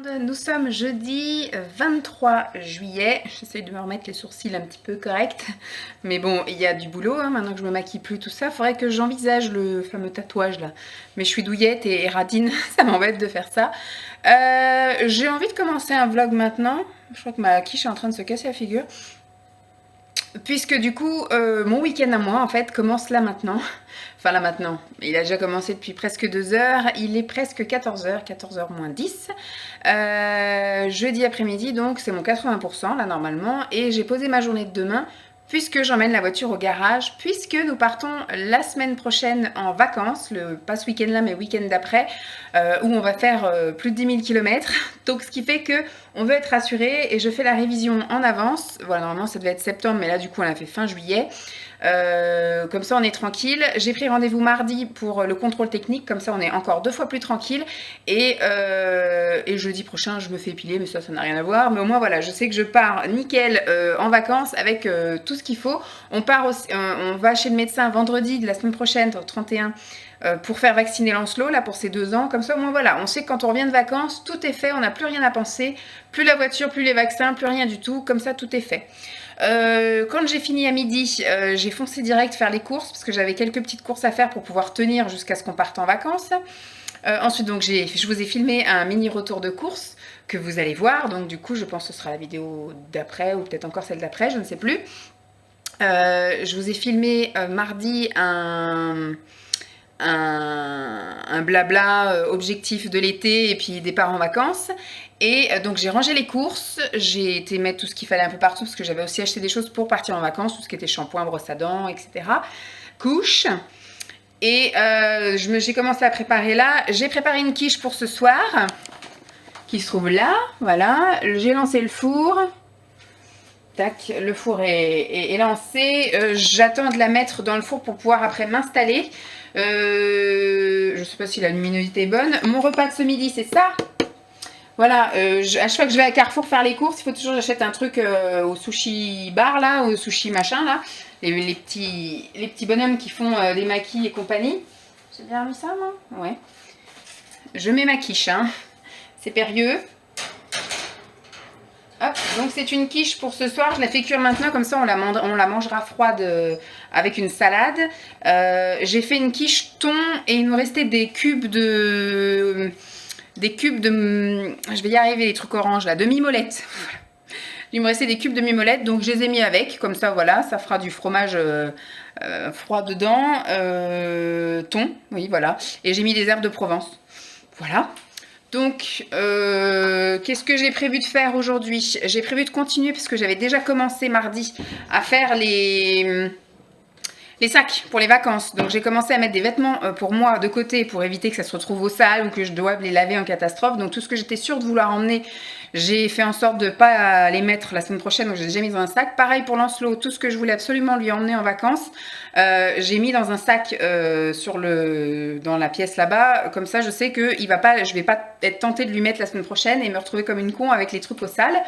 Nous sommes jeudi 23 juillet. J'essaie de me remettre les sourcils un petit peu corrects. Mais bon, il y a du boulot, hein, maintenant que je me maquille plus, tout ça. Faudrait que j'envisage le fameux tatouage là. Mais je suis douillette et radine, ça m'embête de faire ça. J'ai envie de commencer un vlog maintenant. Je crois que ma quiche est en train de se casser la figure. Puisque du coup, mon week-end à moi, en fait, commence là maintenant. Enfin là maintenant, il a déjà commencé depuis presque 2 heures. Il est presque 14 h, 14 h moins 10. Jeudi après-midi, donc c'est mon 80% là normalement. Et j'ai posé ma journée de demain puisque j'emmène la voiture au garage, puisque nous partons la semaine prochaine en vacances, pas ce week-end là mais week-end d'après, où on va faire plus de 10 000 km. Donc ce qui fait que on veut être rassuré et je fais la révision en avance. Voilà, normalement ça devait être septembre, mais là du coup on l'a fait fin juillet. Comme ça on est tranquille. J'ai pris rendez-vous mardi pour le contrôle technique, comme ça on est encore 2 fois plus tranquille. Et jeudi prochain je me fais épiler, mais ça n'a rien à voir. Mais au moins voilà, je sais que je pars nickel en vacances avec tout ce qu'il faut. On va chez le médecin vendredi de la semaine prochaine, 31, pour faire vacciner Lancelot là pour ses 2 ans. Comme ça au moins voilà, on sait que quand on revient de vacances, tout est fait, on n'a plus rien à penser, plus la voiture, plus les vaccins, plus rien du tout. Comme ça tout est fait. Quand j'ai fini à midi, j'ai foncé direct faire les courses parce que j'avais quelques petites courses à faire pour pouvoir tenir jusqu'à ce qu'on parte en vacances. Ensuite, donc, je vous ai filmé un mini retour de course que vous allez voir. Donc, du coup, je pense que ce sera la vidéo d'après ou peut-être encore celle d'après, je ne sais plus. Je vous ai filmé mardi un blabla objectif de l'été et puis départ en vacances. Et donc j'ai rangé les courses, j'ai été mettre tout ce qu'il fallait un peu partout parce que j'avais aussi acheté des choses pour partir en vacances, tout ce qui était shampoing, brosse à dents, etc. Couches. Et j'ai commencé à préparer là. J'ai préparé une quiche pour ce soir qui se trouve là. Voilà, j'ai lancé le four. Tac, le four est lancé. J'attends de la mettre dans le four pour pouvoir après m'installer. Je ne sais pas si la luminosité est bonne. Mon repas de ce midi, c'est ça. Voilà, à chaque fois que je vais à Carrefour faire les courses, il faut toujours que j'achète un truc au sushi bar là, au sushi machin là. Les petits bonhommes qui font des maquis et compagnie. J'ai bien mis ça moi. Ouais. Je mets ma quiche, hein. C'est périlleux. Hop, donc c'est une quiche pour ce soir, je la fais cuire maintenant, comme ça on la mangera froide avec une salade. J'ai fait une quiche thon et il me restait des cubes de... Je vais y arriver, les trucs oranges là, de mimolette. Voilà. Il me restait des cubes de mimolette, donc je les ai mis avec, comme ça voilà, ça fera du fromage froid dedans. Thon, oui voilà. Et j'ai mis des herbes de Provence. Voilà. Donc, qu'est-ce que j'ai prévu de faire aujourd'hui? J'ai prévu de continuer, parce que j'avais déjà commencé mardi à faire les sacs pour les vacances. Donc, j'ai commencé à mettre des vêtements pour moi de côté pour éviter que ça se retrouve au sale ou que je doive les laver en catastrophe. Donc, tout ce que j'étais sûre de vouloir emmener, j'ai fait en sorte de ne pas les mettre la semaine prochaine. Donc, j'ai déjà mis dans un sac. Pareil pour Lancelot, tout ce que je voulais absolument lui emmener en vacances, j'ai mis dans un sac dans la pièce là-bas. Comme ça, je sais que je vais pas être tentée de lui mettre la semaine prochaine et me retrouver comme une con avec les trucs au sale.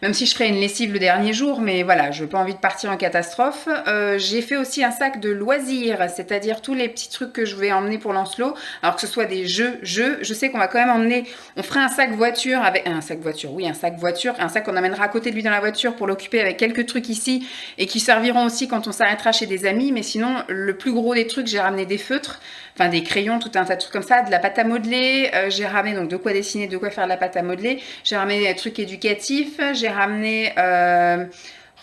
Même si je ferai une lessive le dernier jour, mais voilà, je n'ai pas envie de partir en catastrophe. J'ai fait aussi un sac de loisirs, c'est-à-dire tous les petits trucs que je vais emmener pour Lancelot. Alors que ce soit des jeux, je sais qu'on va quand même emmener, on fera un sac voiture avec, un sac qu'on amènera à côté de lui dans la voiture pour l'occuper avec quelques trucs ici et qui serviront aussi quand on s'arrêtera chez des amis. Mais sinon, le plus gros des trucs, j'ai ramené des feutres, enfin des crayons, tout un tas de trucs comme ça, de la pâte à modeler, j'ai ramené donc de quoi dessiner, de quoi faire de la pâte à modeler, j'ai ramené des trucs éducatifs, j'ai ramené, je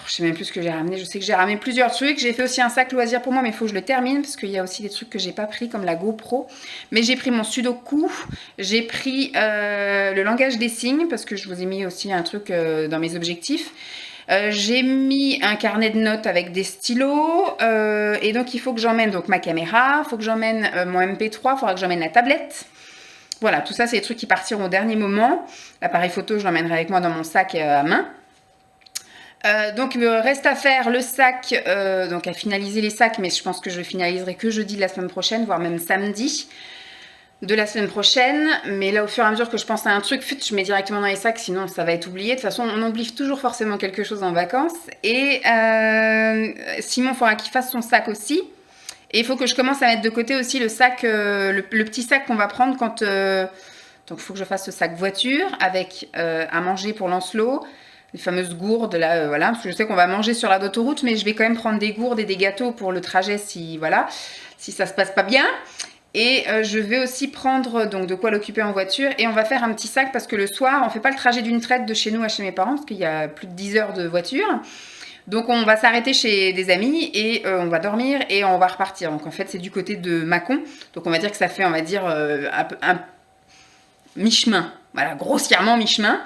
sais même plus ce que j'ai ramené, je sais que j'ai ramené plusieurs trucs, j'ai fait aussi un sac loisir pour moi, mais il faut que je le termine, parce qu'il y a aussi des trucs que j'ai pas pris, comme la GoPro, mais j'ai pris mon Sudoku, j'ai pris le langage des signes, parce que je vous ai mis aussi un truc dans mes objectifs. J'ai mis un carnet de notes avec des stylos et donc il faut que j'emmène donc ma caméra, il faut que j'emmène mon MP3, il faudra que j'emmène la tablette. Voilà, tout ça c'est des trucs qui partiront au dernier moment. L'appareil photo je l'emmènerai avec moi dans mon sac à main. Donc il me reste à faire le sac, donc à finaliser les sacs, mais je pense que je le finaliserai que jeudi de la semaine prochaine, voire même samedi de la semaine prochaine. Mais là au fur et à mesure que je pense à un truc, je mets directement dans les sacs, sinon ça va être oublié. De toute façon on oublie toujours forcément quelque chose en vacances. Et Simon, il faudra qu'il fasse son sac aussi. Et il faut que je commence à mettre de côté aussi le sac, le petit sac qu'on va prendre quand Donc, il faut que je fasse ce sac voiture avec à manger pour Lancelot, les fameuses gourdes, là, voilà, parce que je sais qu'on va manger sur la d'autoroute, mais je vais quand même prendre des gourdes et des gâteaux pour le trajet si, voilà, si ça se passe pas bien. Et je vais aussi prendre donc de quoi l'occuper en voiture et on va faire un petit sac parce que le soir, on fait pas le trajet d'une traite de chez nous à chez mes parents parce qu'il y a plus de 10 heures de voiture. Donc on va s'arrêter chez des amis et on va dormir et on va repartir. Donc en fait, c'est du côté de Mâcon. Donc on va dire que ça fait, on va dire, un mi-chemin. Voilà, grossièrement mi-chemin.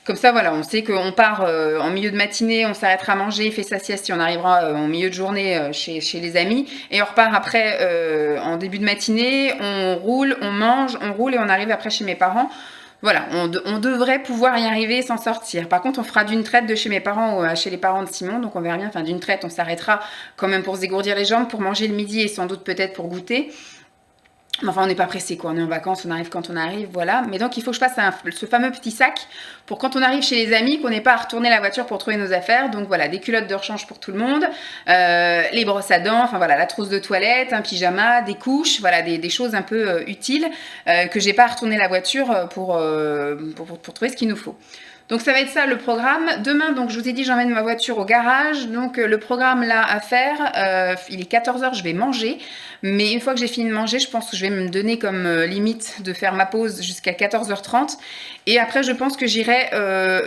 Comme ça, voilà, on sait qu'on part en milieu de matinée, on s'arrêtera à manger, fait sa sieste et on arrivera en milieu de journée chez les amis. Et on repart après en début de matinée, on roule, on mange, on roule et on arrive après chez mes parents. Voilà, on devrait pouvoir y arriver sans sortir. Par contre, on fera d'une traite de chez mes parents chez les parents de Simon, donc on verra bien. Enfin, d'une traite, on s'arrêtera quand même pour se dégourdir les jambes, pour manger le midi et sans doute peut-être pour goûter. Enfin, on n'est pas pressé, quoi. On est en vacances, on arrive quand on arrive, voilà. Mais donc, il faut que je fasse ce fameux petit sac pour quand on arrive chez les amis, qu'on n'ait pas à retourner la voiture pour trouver nos affaires. Donc, voilà, des culottes de rechange pour tout le monde, les brosses à dents, enfin, voilà, la trousse de toilette, un pyjama, des couches, voilà, des choses un peu utiles que j'ai pas à retourner la voiture pour trouver ce qu'il nous faut. Donc ça va être ça le programme. Demain, donc je vous ai dit, j'emmène ma voiture au garage. Donc le programme là à faire, il est 14h, je vais manger. Mais une fois que j'ai fini de manger, je pense que je vais me donner comme limite de faire ma pause jusqu'à 14h30. Et après, je pense que j'irai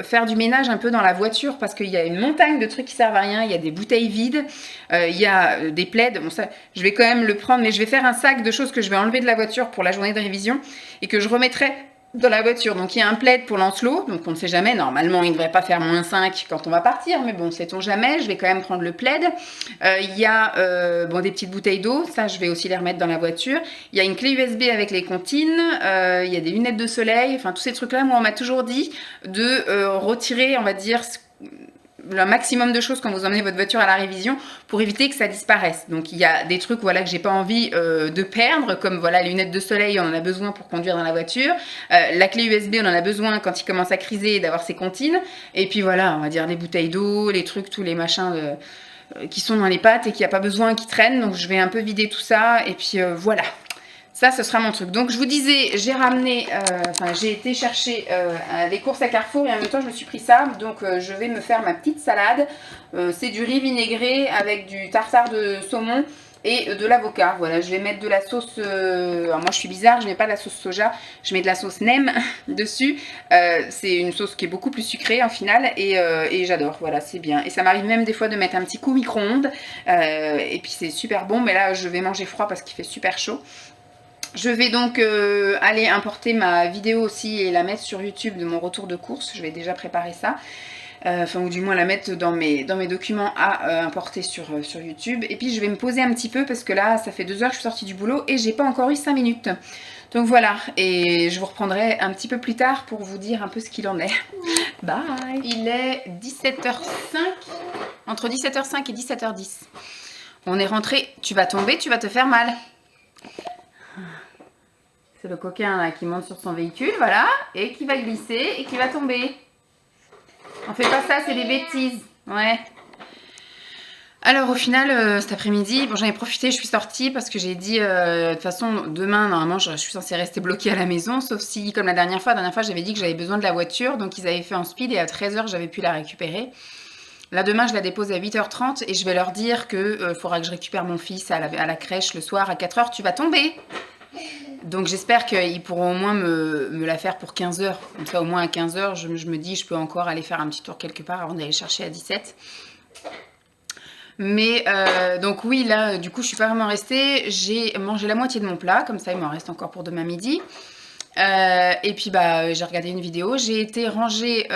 faire du ménage un peu dans la voiture parce qu'il y a une montagne de trucs qui servent à rien. Il y a des bouteilles vides, il y a des plaids. Bon, ça, je vais quand même le prendre, mais je vais faire un sac de choses que je vais enlever de la voiture pour la journée de révision et que je remettrai dans la voiture. Donc il y a un plaid pour Lancelot, donc on ne sait jamais, normalement il ne devrait pas faire -5 quand on va partir, mais bon, sait-on jamais, je vais quand même prendre le plaid. Il y a bon, des petites bouteilles d'eau, ça je vais aussi les remettre dans la voiture. Il y a une clé USB avec les comptines, il y a des lunettes de soleil, enfin tous ces trucs-là, moi on m'a toujours dit de retirer, on va dire, le maximum de choses quand vous emmenez votre voiture à la révision pour éviter que ça disparaisse. Donc il y a des trucs voilà que j'ai pas envie de perdre, comme voilà les lunettes de soleil, on en a besoin pour conduire dans la voiture, la clé USB on en a besoin quand il commence à criser d'avoir ses comptines, et puis voilà on va dire les bouteilles d'eau, les trucs, tous les machins qui sont dans les pattes et qui a pas besoin qui traînent, donc je vais un peu vider tout ça et puis voilà. Ça, ce sera mon truc. Donc, je vous disais, j'ai ramené, j'ai été chercher les courses à Carrefour et en même temps, je me suis pris ça. Donc, je vais me faire ma petite salade. C'est du riz vinaigré avec du tartare de saumon et de l'avocat. Voilà, je vais mettre de la sauce... alors, moi, je suis bizarre, je mets pas de la sauce soja. Je mets de la sauce nem dessus. C'est une sauce qui est beaucoup plus sucrée en final et j'adore. Voilà, c'est bien. Et ça m'arrive même des fois de mettre un petit coup micro-ondes. Et puis, c'est super bon. Mais là, je vais manger froid parce qu'il fait super chaud. Je vais donc aller importer ma vidéo aussi et la mettre sur YouTube de mon retour de course. Je vais déjà préparer ça. Ou du moins la mettre dans mes documents à importer sur YouTube. Et puis je vais me poser un petit peu parce que là, ça fait 2 heures que je suis sortie du boulot et j'ai pas encore eu 5 minutes. Donc voilà, et je vous reprendrai un petit peu plus tard pour vous dire un peu ce qu'il en est. Bye. Il est 17h05, entre 17h05 et 17h10. On est rentré, tu vas tomber, tu vas te faire mal. C'est le coquin là qui monte sur son véhicule, voilà, et qui va glisser et qui va tomber. On fait pas ça, c'est des bêtises. Ouais. Alors au final, cet après-midi, bon, j'en ai profité, je suis sortie parce que j'ai dit, de toute façon, demain, normalement, je suis censée rester bloquée à la maison, sauf si, comme la dernière fois, j'avais dit que j'avais besoin de la voiture, donc ils avaient fait en speed et à 13h, j'avais pu la récupérer. Là, demain, je la dépose à 8h30 et je vais leur dire que faudra que je récupère mon fils à la crèche le soir à 4h, tu vas tomber. Donc j'espère qu'ils pourront au moins me la faire pour 15h. Comme ça, au moins à 15h, je me dis, je peux encore aller faire un petit tour quelque part avant d'aller chercher à 17. Mais donc oui, là, du coup, je suis pas vraiment restée. J'ai mangé la moitié de mon plat, comme ça, il m'en reste encore pour demain midi. Et puis j'ai regardé une vidéo, j'ai été ranger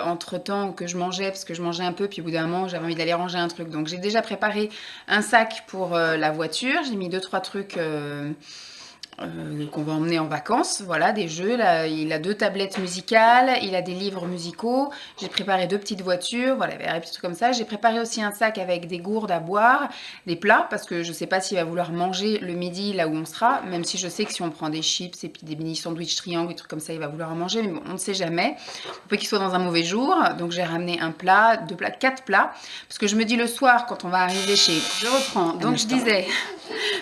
entre temps que je mangeais, parce que je mangeais un peu, puis au bout d'un moment j'avais envie d'aller ranger un truc, donc j'ai déjà préparé un sac pour la voiture, j'ai mis 2-3 trucs qu'on va emmener en vacances, voilà, des jeux, là, il a 2 tablettes musicales, il a des livres musicaux, j'ai préparé 2 petites voitures, voilà, des petits trucs comme ça, j'ai préparé aussi un sac avec des gourdes à boire, des plats, parce que je sais pas s'il va vouloir manger le midi là où on sera, même si je sais que si on prend des chips et puis des mini sandwichs triangles, des trucs comme ça, il va vouloir en manger, mais bon, on ne sait jamais, on peut qu'il soit dans un mauvais jour, donc j'ai ramené un plat, 2 plats, 4 plats, parce que je me dis le soir, quand on va arriver chez... Je reprends, donc je disais...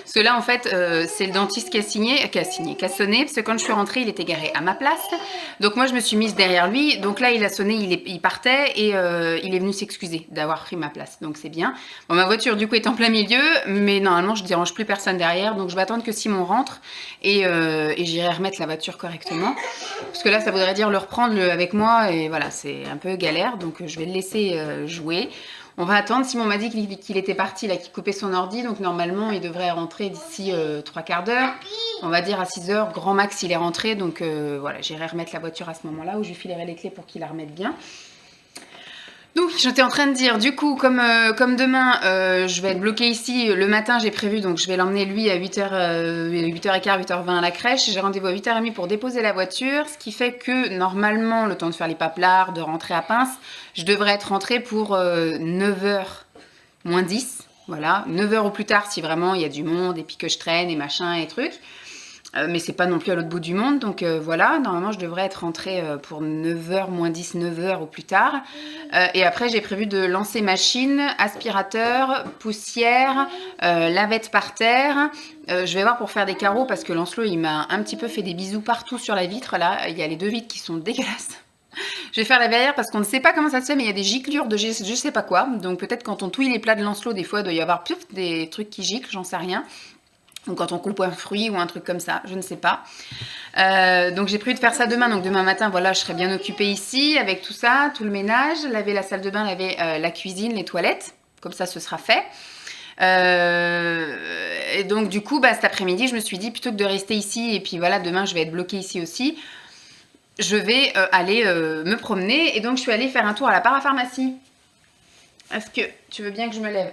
Parce que là, en fait, c'est le dentiste qui a sonné, parce que quand je suis rentrée, il était garé à ma place. Donc moi, je me suis mise derrière lui. Donc là, il a sonné, il partait et il est venu s'excuser d'avoir pris ma place. Donc c'est bien. Bon, ma voiture, du coup, est en plein milieu, mais normalement, je dérange plus personne derrière. Donc je vais attendre que Simon rentre et j'irai remettre la voiture correctement. Parce que là, ça voudrait dire le reprendre avec moi et voilà, c'est un peu galère. Donc je vais le laisser jouer. On va attendre. Simon m'a dit qu'il était parti, là, qu'il coupait son ordi. Donc, normalement, il devrait rentrer d'ici 3/4 d'heure. On va dire à 6 heures. Grand max, il est rentré. Donc, voilà, j'irai remettre la voiture à ce moment-là où je lui filerai les clés pour qu'il la remette bien. Donc, j'étais en train de dire, du coup, comme demain, je vais être bloquée ici. Le matin, j'ai prévu, donc je vais l'emmener, lui, à 8h, 8h15, 8h20 à la crèche. J'ai rendez-vous à 8h30 pour déposer la voiture. Ce qui fait que, normalement, le temps de faire les paplards, de rentrer à Pince, je devrais être rentrée pour 9h moins 10. Voilà, 9h au plus tard si vraiment il y a du monde et puis que je traîne et machin et trucs. Mais c'est pas non plus à l'autre bout du monde, donc voilà, normalement je devrais être rentrée pour 9h moins 10, 9h au plus tard. Et après j'ai prévu de lancer machine, aspirateur, poussière, lavette par terre. Je vais voir pour faire des carreaux parce que Lancelot il m'a un petit peu fait des bisous partout sur la vitre là. Il y a les 2 vitres qui sont dégueulasses. Je vais faire la verrière parce qu'on ne sait pas comment ça se fait, mais il y a des giclures de je sais pas quoi. Donc peut-être quand on touille les plats de Lancelot, des fois il doit y avoir des trucs qui giclent, j'en sais rien. Ou quand on coupe un fruit ou un truc comme ça, je ne sais pas. Donc j'ai prévu de faire ça demain. Donc demain matin, voilà, je serai bien occupée ici avec tout ça, tout le ménage, laver la salle de bain, laver la cuisine, les toilettes. Comme ça, ce sera fait. Et donc du coup, cet après-midi, je me suis dit, plutôt que de rester ici, et puis voilà, demain, je vais être bloquée ici aussi, je vais aller me promener. Et donc, je suis allée faire un tour à la parapharmacie. Est-ce que tu veux bien que je me lève ?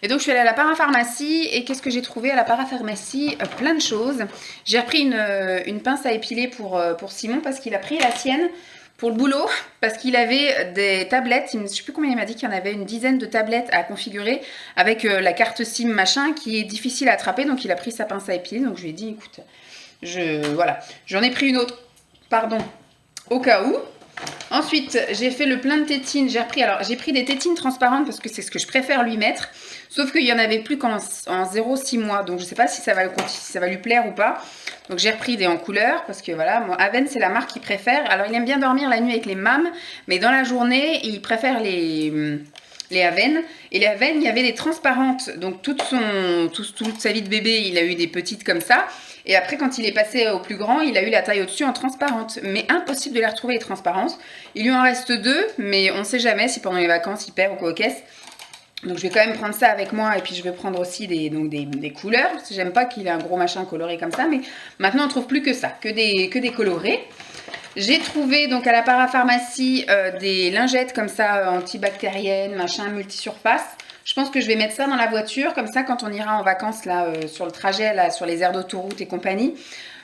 Et donc, je suis allée à la parapharmacie et qu'est-ce que j'ai trouvé à la parapharmacie ? Plein de choses. J'ai repris une pince à épiler pour Simon parce qu'il a pris la sienne pour le boulot, parce qu'il avait des tablettes, je ne sais plus combien il m'a dit qu'il y en avait une dizaine de tablettes à configurer avec la carte SIM machin qui est difficile à attraper, donc il a pris sa pince à épiler. Donc je lui ai dit, écoute, voilà, j'en ai pris une autre, pardon, au cas où. Ensuite, j'ai fait le plein de tétines. J'ai pris des tétines transparentes parce que c'est ce que je préfère lui mettre. Sauf qu'il n'y en avait plus qu'en 0,6 mois. Donc, je ne sais pas si ça va lui plaire ou pas. Donc, j'ai repris des en couleur parce que voilà, moi, Aven, c'est la marque qu'il préfère. Alors, il aime bien dormir la nuit avec les mâmes, mais dans la journée, il préfère les Aven. Et les Aven, il y avait des transparentes. Donc, toute sa vie de bébé, il a eu des petites comme ça. Et après, quand il est passé au plus grand, il a eu la taille au-dessus en transparente. Mais impossible de les retrouver, les transparentes. Il lui en reste 2, mais on ne sait jamais si pendant les vacances, il perd ou quoi aux caisses. Donc, je vais quand même prendre ça avec moi. Et puis, je vais prendre aussi des couleurs. Parce que j'aime pas qu'il ait un gros machin coloré comme ça. Mais maintenant, on ne trouve plus que ça, que des colorés. J'ai trouvé donc à la parapharmacie des lingettes comme ça, antibactériennes, machin, multisurface. Je pense que je vais mettre ça dans la voiture, comme ça quand on ira en vacances là sur le trajet, là sur les aires d'autoroute et compagnie,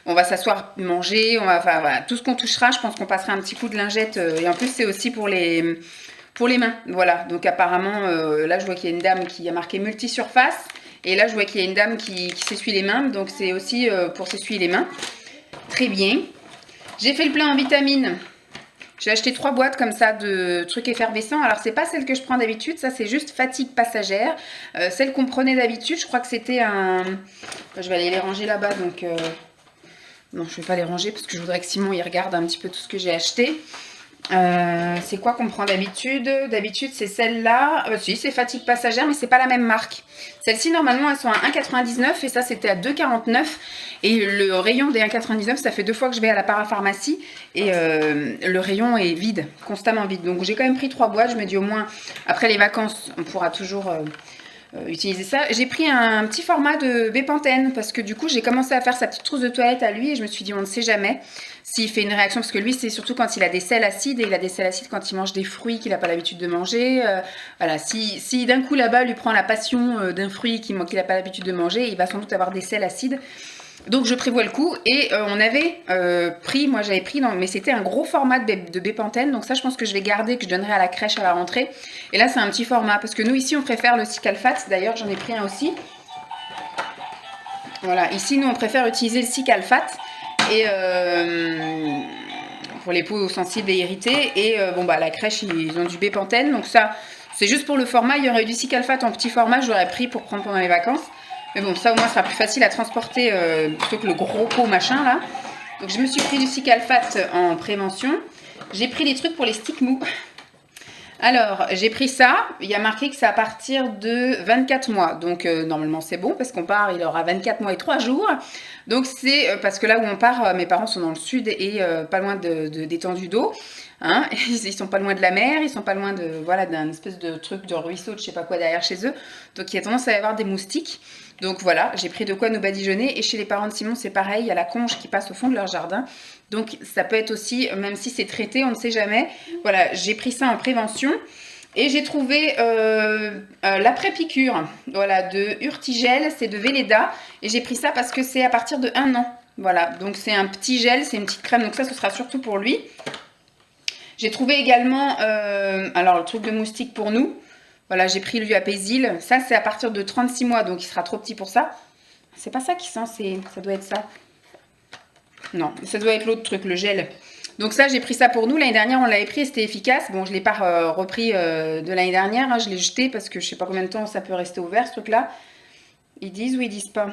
on va s'asseoir, manger, enfin voilà, tout ce qu'on touchera, je pense qu'on passera un petit coup de lingette. Et en plus c'est aussi pour les mains, voilà. Donc apparemment là je vois qu'il y a une dame qui a marqué multisurface, et là je vois qu'il y a une dame qui s'essuie les mains, donc c'est aussi pour s'essuyer les mains. Très bien. J'ai fait le plein en vitamines. J'ai acheté 3 boîtes comme ça de trucs effervescents. Alors, c'est pas celle que je prends d'habitude. Ça, c'est juste fatigue passagère. Celle qu'on prenait d'habitude, je crois que c'était un... Je vais aller les ranger là-bas. Donc, non, je vais pas les ranger parce que je voudrais que Simon, il regarde un petit peu tout ce que j'ai acheté. C'est quoi qu'on prend d'habitude? D'habitude, c'est celle-là. Si, c'est fatigue passagère, mais c'est pas la même marque. Celles-ci, normalement, elles sont à 1,99 et ça, c'était à 2,49. Et le rayon des 1,99, ça fait 2 fois que je vais à la parapharmacie et le rayon est vide, constamment vide. Donc, j'ai quand même pris 3 boîtes. Je me dis au moins, après les vacances, on pourra toujours utiliser ça. J'ai pris un petit format de Bépantène parce que du coup, j'ai commencé à faire sa petite trousse de toilette à lui et je me suis dit, on ne sait jamais s'il fait une réaction, parce que lui, c'est surtout quand il a des sels acides, et il a des sels acides quand il mange des fruits qu'il n'a pas l'habitude de manger. Voilà, si d'un coup là-bas lui prend la passion d'un fruit qu'il n'a pas l'habitude de manger, il va sans doute avoir des sels acides. Donc je prévois le coup, et on avait pris, moi j'avais pris, mais c'était un gros format de Bépantène, donc ça je pense que je vais garder, que je donnerai à la crèche à la rentrée. Et là c'est un petit format, parce que nous ici on préfère le Cicalfate, d'ailleurs j'en ai pris un aussi. Voilà, ici nous on préfère utiliser le Cicalfate, et pour les peaux sensibles et irritées, et la crèche ils ont du Bépantène, donc ça c'est juste pour le format. Il y aurait eu du Cicalfate en petit format, j'aurais pris pour prendre pendant les vacances. Mais bon, ça au moins, ça sera plus facile à transporter plutôt que le gros pot machin là. Donc je me suis pris du Cicalfate en prévention. J'ai pris des trucs pour les sticks mous. Alors, j'ai pris ça. Il y a marqué que c'est à partir de 24 mois. Donc, normalement, c'est bon parce qu'on part, il aura 24 mois et 3 jours. Donc, c'est parce que là où on part, mes parents sont dans le sud et pas loin d'étendues d'eau. Hein, ils sont pas loin de la mer, ils sont pas loin de voilà d'un espèce de truc de ruisseau, de je sais pas quoi derrière chez eux. Donc, il y a tendance à y avoir des moustiques. Donc voilà, j'ai pris de quoi nous badigeonner. Et chez les parents de Simon, c'est pareil, il y a la conche qui passe au fond de leur jardin. Donc ça peut être aussi, même si c'est traité, on ne sait jamais. Voilà, j'ai pris ça en prévention. Et j'ai trouvé l'après-piqûre, voilà, de Urtigel, c'est de Velleda. Et j'ai pris ça parce que c'est à partir de 1 an. Voilà, donc c'est un petit gel, c'est une petite crème. Donc ça, ce sera surtout pour lui. J'ai trouvé également, alors le truc de moustique pour nous. Voilà, j'ai pris lui Apaisil. Ça, c'est à partir de 36 mois, donc il sera trop petit pour ça. C'est pas ça qui sent, ça doit être ça. Non, ça doit être l'autre truc, le gel. Donc ça, j'ai pris ça pour nous. L'année dernière, on l'avait pris et c'était efficace. Bon, je ne l'ai pas repris de l'année dernière. Hein, je l'ai jeté parce que je ne sais pas combien de temps ça peut rester ouvert, ce truc-là. Ils disent ou ils disent pas?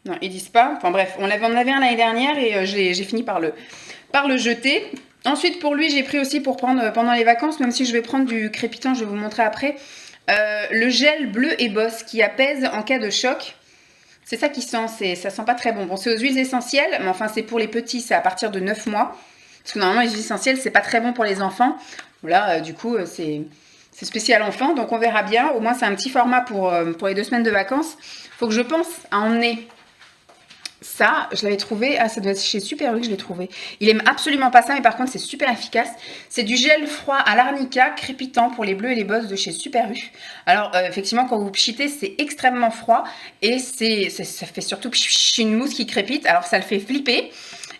Non, ils disent pas. Enfin bref, on en avait un l'année dernière et j'ai fini par le jeter. Ensuite, pour lui, j'ai pris aussi pour prendre pendant les vacances, même si je vais prendre du crépitant, je vais vous montrer après, le gel bleu et boss qui apaise en cas de choc. C'est ça qui sent, ça sent pas très bon. Bon, c'est aux huiles essentielles, mais enfin, c'est pour les petits, c'est à partir de 9 mois. Parce que normalement, les huiles essentielles, c'est pas très bon pour les enfants. Là, du coup, c'est spécial enfant, donc on verra bien. Au moins, c'est un petit format pour les 2 semaines de vacances. Faut que je pense à emmener ça. Je l'avais trouvé, ça doit être chez Super U que je l'ai trouvé. Il aime absolument pas ça, mais par contre, c'est super efficace. C'est du gel froid à l'arnica crépitant pour les bleus et les bosses de chez Super U. Alors, effectivement, quand vous pchitez, c'est extrêmement froid et ça fait surtout une mousse qui crépite. Alors, ça le fait flipper.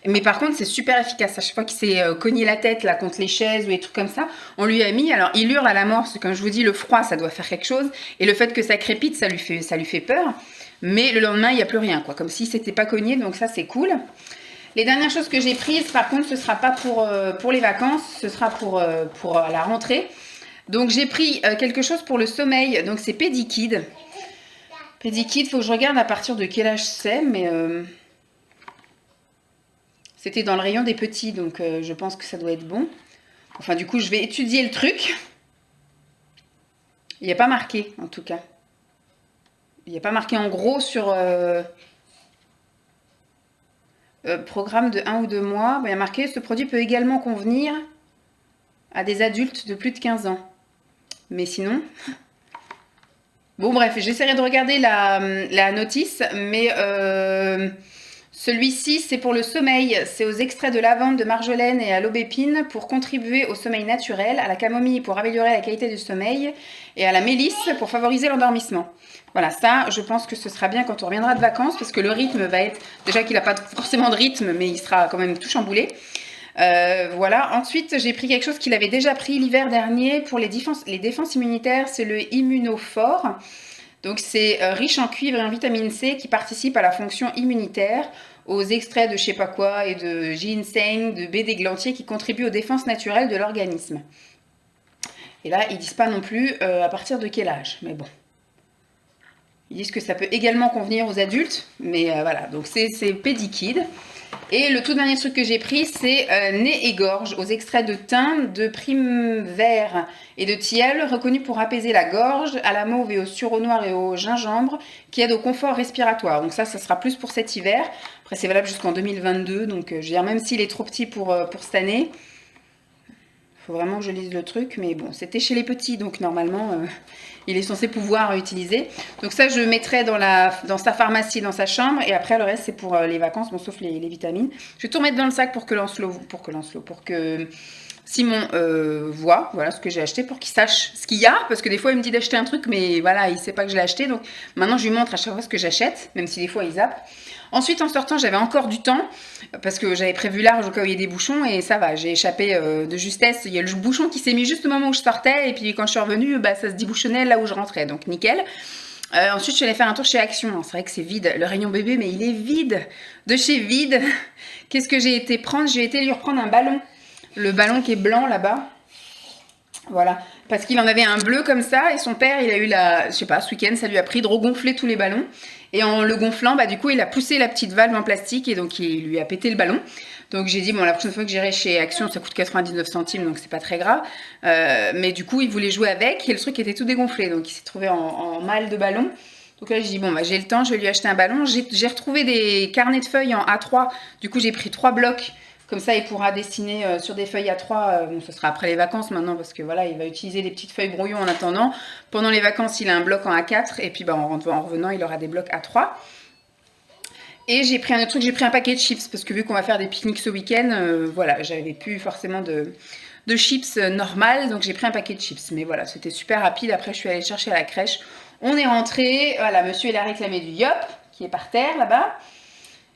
Mais par contre, c'est super efficace. À chaque fois qu'il s'est cogné la tête là contre les chaises ou des trucs comme ça, on lui a mis. Alors, il hurle à la mort parce que, comme je vous dis, le froid, ça doit faire quelque chose. Et le fait que ça crépite, ça lui fait peur. Mais le lendemain, il n'y a plus rien, quoi. Comme si c'était pas cogné. Donc ça, c'est cool. Les dernières choses que j'ai prises, par contre, ce sera pas pour les vacances. Ce sera pour la rentrée. Donc, j'ai pris quelque chose pour le sommeil. Donc, c'est Pedikid. Pedikid, il faut que je regarde à partir de quel âge c'est. Mais... c'était dans le rayon des petits, donc je pense que ça doit être bon. Enfin, du coup, je vais étudier le truc. Il n'y a pas marqué, en tout cas. Il n'y a pas marqué en gros sur programme de 1 ou 2 mois. Il y a marqué, ce produit peut également convenir à des adultes de plus de 15 ans. Mais sinon... Bon, bref, j'essaierai de regarder la notice, mais... celui-ci, c'est pour le sommeil. C'est aux extraits de lavande, de marjolaine et à l'aubépine pour contribuer au sommeil naturel, à la camomille pour améliorer la qualité du sommeil et à la mélisse pour favoriser l'endormissement. Voilà, ça, je pense que ce sera bien quand on reviendra de vacances parce que le rythme va être... Déjà qu'il n'a pas forcément de rythme, mais il sera quand même tout chamboulé. Voilà. Ensuite, j'ai pris quelque chose qu'il avait déjà pris l'hiver dernier pour les défenses immunitaires. C'est le Immunofort. Donc c'est riche en cuivre et en vitamine C qui participe à la fonction immunitaire, aux extraits de je sais pas quoi et de ginseng, de baie d'églantier qui contribuent aux défenses naturelles de l'organisme. Et là, ils disent pas non plus à partir de quel âge, mais bon. Ils disent que ça peut également convenir aux adultes, mais voilà, donc c'est Pedikid. Et le tout dernier truc que j'ai pris, c'est nez et gorge, aux extraits de thym, de prime vert et de tilleul, reconnus pour apaiser la gorge, à la mauve et au sureau noir et au gingembre, qui aident au confort respiratoire. Donc ça sera plus pour cet hiver. Après, c'est valable jusqu'en 2022, donc je veux dire, même s'il est trop petit pour cette année, il faut vraiment que je lise le truc, mais bon, c'était chez les petits, donc normalement, il est censé pouvoir utiliser. Donc ça, je mettrai dans sa pharmacie, dans sa chambre, et après, le reste, c'est pour les vacances, bon, sauf les vitamines. Je vais tout remettre dans le sac pour que Simon voit, voilà, ce que j'ai acheté, pour qu'il sache ce qu'il y a, parce que des fois, il me dit d'acheter un truc, mais voilà, il sait pas que je l'ai acheté, donc maintenant, je lui montre à chaque fois ce que j'achète, même si des fois, il zappe. Ensuite, en sortant, j'avais encore du temps, parce que j'avais prévu large au cas où il y a des bouchons, et ça va, j'ai échappé de justesse. Il y a le bouchon qui s'est mis juste au moment où je sortais, et puis quand je suis revenue, bah, ça se débouchonnait là où je rentrais, donc nickel. Ensuite, je suis allée faire un tour chez Action. C'est vrai que c'est vide, le rayon bébé, mais il est vide. De chez vide. Qu'est-ce que j'ai été prendre? J'ai été lui reprendre un ballon. Le ballon qui est blanc là-bas. Voilà, parce qu'il en avait un bleu comme ça, et son père, il a eu je sais pas, ce week-end, ça lui a pris de regonfler tous les ballons. Et en le gonflant, bah du coup, il a poussé la petite valve en plastique, et donc il lui a pété le ballon. Donc j'ai dit, bon, la prochaine fois que j'irai chez Action, ça coûte 99 centimes, donc c'est pas très grave. Mais du coup, il voulait jouer avec, et le truc était tout dégonflé, donc il s'est trouvé en malle de ballon. Donc là, j'ai dit, bon, bah, j'ai le temps, je vais lui acheter un ballon. J'ai retrouvé des carnets de feuilles en A3, du coup, j'ai pris 3 blocs. Comme ça, il pourra dessiner sur des feuilles A3. Bon, ce sera après les vacances maintenant parce que voilà, il va utiliser des petites feuilles brouillon en attendant. Pendant les vacances, il a un bloc en A4 et puis bah, en revenant, il aura des blocs A3. Et j'ai pris un autre truc, j'ai pris un paquet de chips parce que vu qu'on va faire des pique-niques ce week-end, voilà, j'avais plus forcément de chips normales, donc j'ai pris un paquet de chips. Mais voilà, c'était super rapide. Après, je suis allée chercher à la crèche. On est rentré. Voilà, monsieur, il a réclamé du yop qui est par terre là-bas.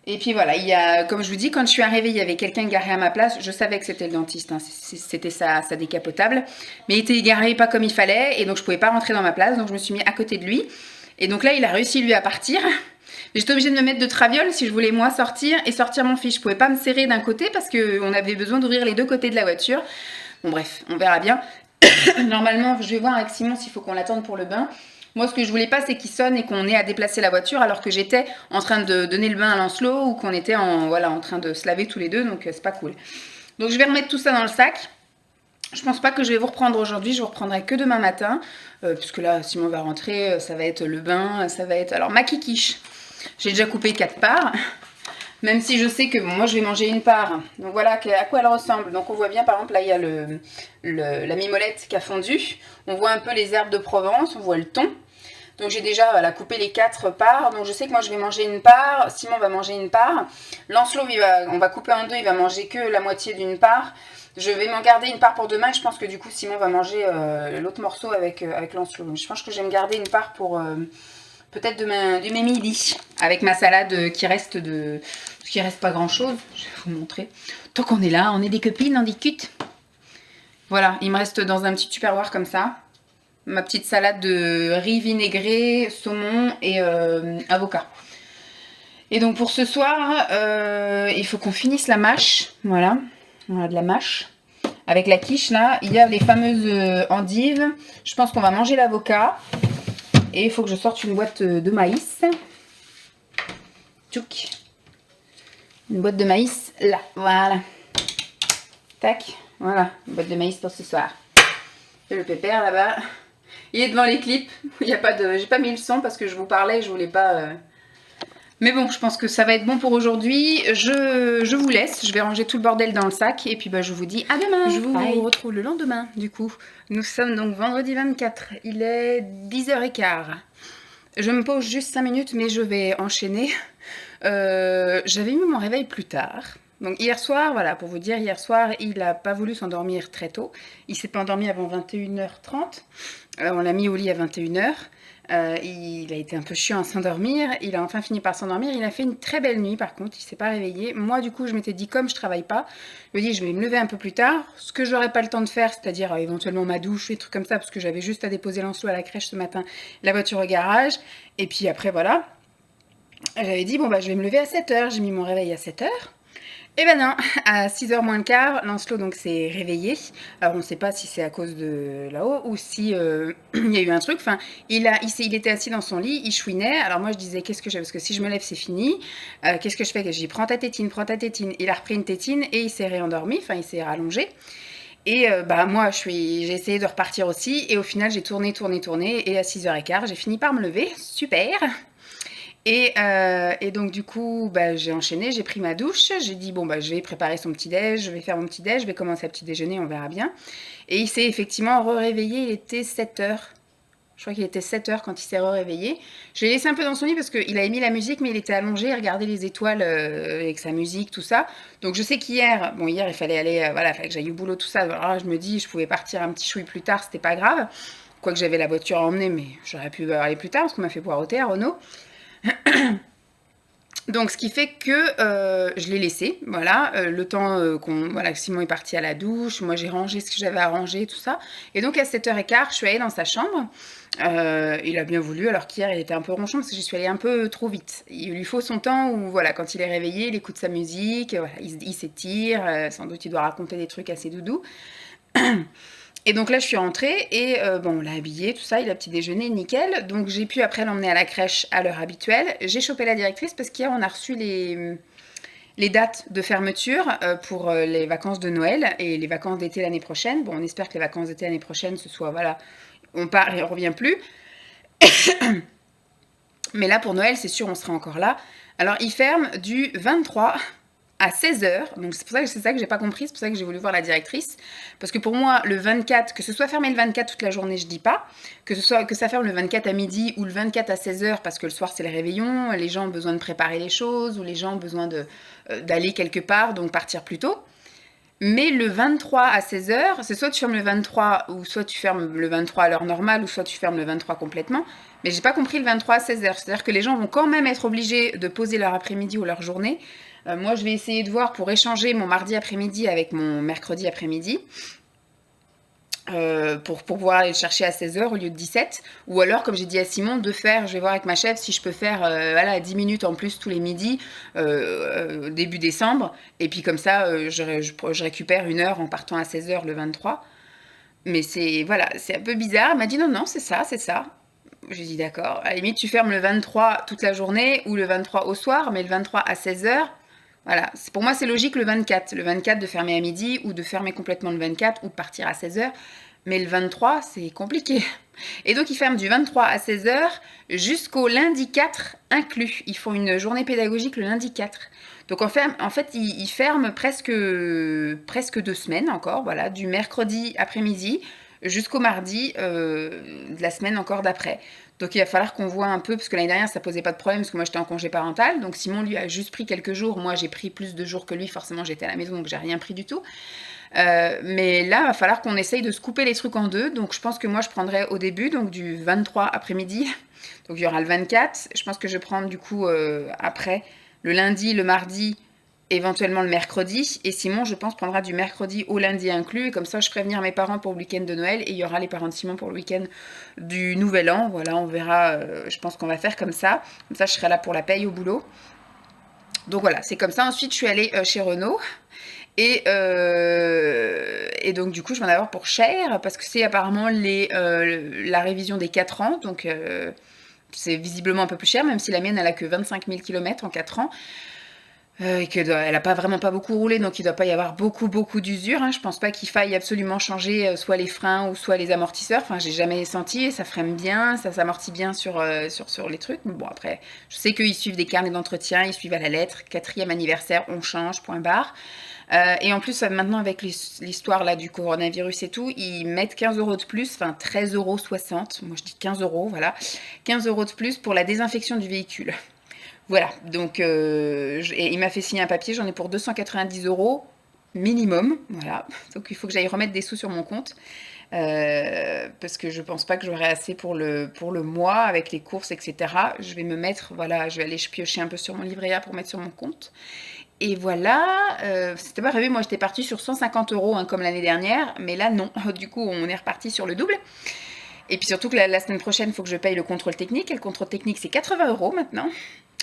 Et puis voilà, il y a, comme je vous dis, quand je suis arrivée, il y avait quelqu'un garé à ma place. Je savais que c'était le dentiste, hein, c'était sa décapotable. Mais il était garé pas comme il fallait, et donc je pouvais pas rentrer dans ma place, donc je me suis mis à côté de lui. Et donc là, il a réussi, lui, à partir. Mais j'étais obligée de me mettre de traviole si je voulais, moi, sortir et sortir mon fils. Je pouvais pas me serrer d'un côté parce qu'on avait besoin d'ouvrir les deux côtés de la voiture. Bon, bref, on verra bien. Normalement, je vais voir avec Simon s'il faut qu'on l'attende pour le bain. Moi, ce que je voulais pas, c'est qu'il sonne et qu'on ait à déplacer la voiture alors que j'étais en train de donner le bain à Lancelot ou qu'on était en train de se laver tous les deux, donc c'est pas cool. Donc je vais remettre tout ça dans le sac. Je pense pas que je vais vous reprendre aujourd'hui, je vous reprendrai que demain matin, puisque là, Simon va rentrer, ça va être le bain, ça va être... Alors, ma kikiche, j'ai déjà coupé 4 parts, même si je sais que bon, moi, je vais manger une part. Donc voilà à quoi elle ressemble. Donc on voit bien, par exemple, là, il y a la mimolette qui a fondu. On voit un peu les herbes de Provence, on voit le thon. Donc j'ai déjà voilà, coupé les 4 parts. Donc je sais que moi je vais manger une part, Simon va manger une part. Lancelot, on va couper en deux, il va manger que la moitié d'une part. Je vais m'en garder une part pour demain. Je pense que du coup Simon va manger l'autre morceau avec Lancelot. Je pense que je vais me garder une part pour peut-être demain midi. Avec ma salade qui reste qui reste pas grand chose. Je vais vous montrer. Tant qu'on est là, on est des copines, on discute. Voilà, il me reste dans un petit tupperware comme ça. Ma petite salade de riz vinaigré, saumon et avocat. Et donc pour ce soir, il faut qu'on finisse la mâche. Voilà, on a de la mâche. Avec la quiche là, il y a les fameuses endives. Je pense qu'on va manger l'avocat. Et il faut que je sorte une boîte de maïs. Tchouk. Une boîte de maïs là, voilà. Tac, voilà, une boîte de maïs pour ce soir. Et le pépère là-bas. Il est devant les clips. Il y a pas de, j'ai pas mis le son parce que je vous parlais, je voulais pas. Mais bon, je pense que ça va être bon pour aujourd'hui. Je vous laisse. Je vais ranger tout le bordel dans le sac et puis bah, je vous dis à demain. Je vous retrouve le lendemain. Du coup, nous sommes donc vendredi 24. Il est 10h15. Je me pose juste 5 minutes, mais je vais enchaîner. J'avais mis mon réveil plus tard. Donc hier soir, voilà, pour vous dire, hier soir, il n'a pas voulu s'endormir très tôt. Il s'est pas endormi avant 21h30. On l'a mis au lit à 21h. Il a été un peu chiant à s'endormir. Il a enfin fini par s'endormir. Il a fait une très belle nuit, par contre. Il s'est pas réveillé. Moi, du coup, je m'étais dit, comme je travaille pas, je me dis, je vais me lever un peu plus tard. Ce que j'aurais pas le temps de faire, c'est-à-dire éventuellement ma douche, des trucs comme ça, parce que j'avais juste à déposer Lancelot à la crèche ce matin, la voiture au garage. Et puis après, voilà. J'avais dit, bon, bah, je vais me lever à 7h. J'ai mis mon réveil à 7h. Eh ben non, à 6h moins le quart, Lancelot donc s'est réveillé. Alors on ne sait pas si c'est à cause de là-haut ou si il y a eu un truc. Enfin, il était assis dans son lit, il chouinait. Alors moi je disais qu'est-ce que j'ai parce que si je me lève c'est fini. Qu'est-ce que je fais? J'ai dit prends ta tétine, prends ta tétine. Il a repris une tétine et il s'est réendormi. Enfin il s'est rallongé. Et bah moi j'ai essayé de repartir aussi et au final j'ai tourné et à 6h15 j'ai fini par me lever. Super. Et donc du coup, bah, j'ai enchaîné, j'ai pris ma douche, j'ai dit bon bah je vais préparer son petit déj, je vais faire mon petit déj, je vais commencer à petit déjeuner, on verra bien. Et il s'est effectivement réveillé, il était 7h. Je crois qu'il était 7h quand il s'est réveillé. Je l'ai laissé un peu dans son lit parce qu'il avait mis la musique, mais il était allongé, il regardait les étoiles avec sa musique, tout ça. Donc je sais qu'hier, bon hier il fallait aller, voilà, il fallait que j'aille au boulot, tout ça. Alors je me dis, je pouvais partir un petit chouille plus tard, c'était pas grave. Quoique j'avais la voiture à emmener, mais j'aurais pu aller plus tard parce qu'on m'a fait poireauter à Renault. Donc ce qui fait que je l'ai laissé, voilà, le temps voilà, que Simon est parti à la douche, moi j'ai rangé ce que j'avais à ranger, tout ça. Et donc à 7h15, je suis allée dans sa chambre. Il a bien voulu, alors qu'hier il était un peu ronchon parce que j'y suis allée un peu trop vite. Il lui faut son temps où, voilà, quand il est réveillé, il écoute sa musique, voilà, il s'étire, sans doute il doit raconter des trucs assez doudous. Et donc là, je suis rentrée et bon, on l'a habillé, tout ça, il a petit déjeuner, nickel. Donc j'ai pu après l'emmener à la crèche à l'heure habituelle. J'ai chopé la directrice parce qu'hier, on a reçu les dates de fermeture pour les vacances de Noël et les vacances d'été l'année prochaine. Bon, on espère que les vacances d'été l'année prochaine, ce soit, voilà, on part et on revient plus. Mais là, pour Noël, c'est sûr, on sera encore là. Alors, ils ferment du 23 à 16h. Donc, c'est ça que j'ai pas compris. C'est pour ça que j'ai voulu voir la directrice. Parce que pour moi, le 24, que ce soit fermé le 24 toute la journée, je dis pas. Que ça ferme le 24 à midi ou le 24 à 16h, parce que le soir, c'est le réveillon. Les gens ont besoin de préparer les choses ou les gens ont besoin d'aller quelque part, donc partir plus tôt. Mais le 23 à 16h, c'est soit tu fermes le 23 ou soit tu fermes le 23 à l'heure normale ou soit tu fermes le 23 complètement. Mais j'ai pas compris le 23 à 16h. C'est-à-dire que les gens vont quand même être obligés de poser leur après-midi ou leur journée. Moi, je vais essayer de voir pour échanger mon mardi après-midi avec mon mercredi après-midi. Pour pouvoir aller le chercher à 16h au lieu de 17. Ou alors, comme j'ai dit à Simon, je vais voir avec ma chef si je peux faire voilà, 10 minutes en plus tous les midis, début décembre. Et puis comme ça, je récupère 1 heure en partant à 16h le 23. Mais voilà, c'est un peu bizarre. Elle m'a dit non, non, c'est ça, c'est ça. J'ai dit d'accord. À la limite, tu fermes le 23 toute la journée ou le 23 au soir, mais le 23 à 16h, voilà. Pour moi, c'est logique le 24. Le 24 de fermer à midi ou de fermer complètement le 24 ou de partir à 16h. Mais le 23, c'est compliqué. Et donc, ils ferment du 23 à 16h jusqu'au lundi 4 inclus. Ils font une journée pédagogique le lundi 4. Donc, en fait, ils ferment presque 2 semaines encore, voilà, du mercredi après-midi jusqu'au mardi de la semaine encore d'après. Donc il va falloir qu'on voit un peu, parce que l'année dernière ça posait pas de problème, parce que moi j'étais en congé parental, donc Simon lui a juste pris quelques jours, moi j'ai pris plus de jours que lui, forcément j'étais à la maison donc j'ai rien pris du tout. Mais là il va falloir qu'on essaye de se couper les trucs en deux, donc je pense que moi je prendrai au début, donc du 23 après-midi, donc il y aura le 24, je pense que je vais prendre du coup après le lundi, le mardi, éventuellement le mercredi, et Simon, je pense, prendra du mercredi au lundi inclus, et comme ça, je ferai venir mes parents pour le week-end de Noël, et il y aura les parents de Simon pour le week-end du Nouvel An. Voilà, on verra, je pense qu'on va faire comme ça je serai là pour la paye au boulot. Donc voilà, c'est comme ça. Ensuite, je suis allée chez Renault, et donc du coup, je vais en avoir pour cher, parce que c'est apparemment la révision des 4 ans, donc c'est visiblement un peu plus cher, même si la mienne, elle a que 25 000 km en 4 ans. Et qu'elle n'a pas vraiment pas beaucoup roulé, donc il ne doit pas y avoir beaucoup d'usure. Hein. Je pense pas qu'il faille absolument changer soit les freins ou soit les amortisseurs. Enfin, j'ai jamais senti, ça freine bien, ça s'amortit bien sur les trucs. Mais bon, après, je sais qu'ils suivent des carnets d'entretien, ils suivent à la lettre. 4e anniversaire, on change, point barre. Et en plus, maintenant, avec l'histoire là du coronavirus et tout, ils mettent 15 € de plus, enfin 13,60 €. Moi, je dis 15 €, voilà. 15 € de plus pour la désinfection du véhicule. Voilà, donc il m'a fait signer un papier, j'en ai pour 290 € minimum, voilà. Donc il faut que j'aille remettre des sous sur mon compte, parce que je pense pas que j'aurai assez pour le mois avec les courses, etc. Je vais me mettre, voilà, je vais aller piocher un peu sur mon livret A pour mettre sur mon compte. Et voilà, c'était pas rêvé, moi j'étais partie sur 150 € hein, comme l'année dernière, mais là non, du coup on est reparti sur le double. Et puis surtout que la semaine prochaine, il faut que je paye le contrôle technique. Et le contrôle technique, c'est 80 € maintenant.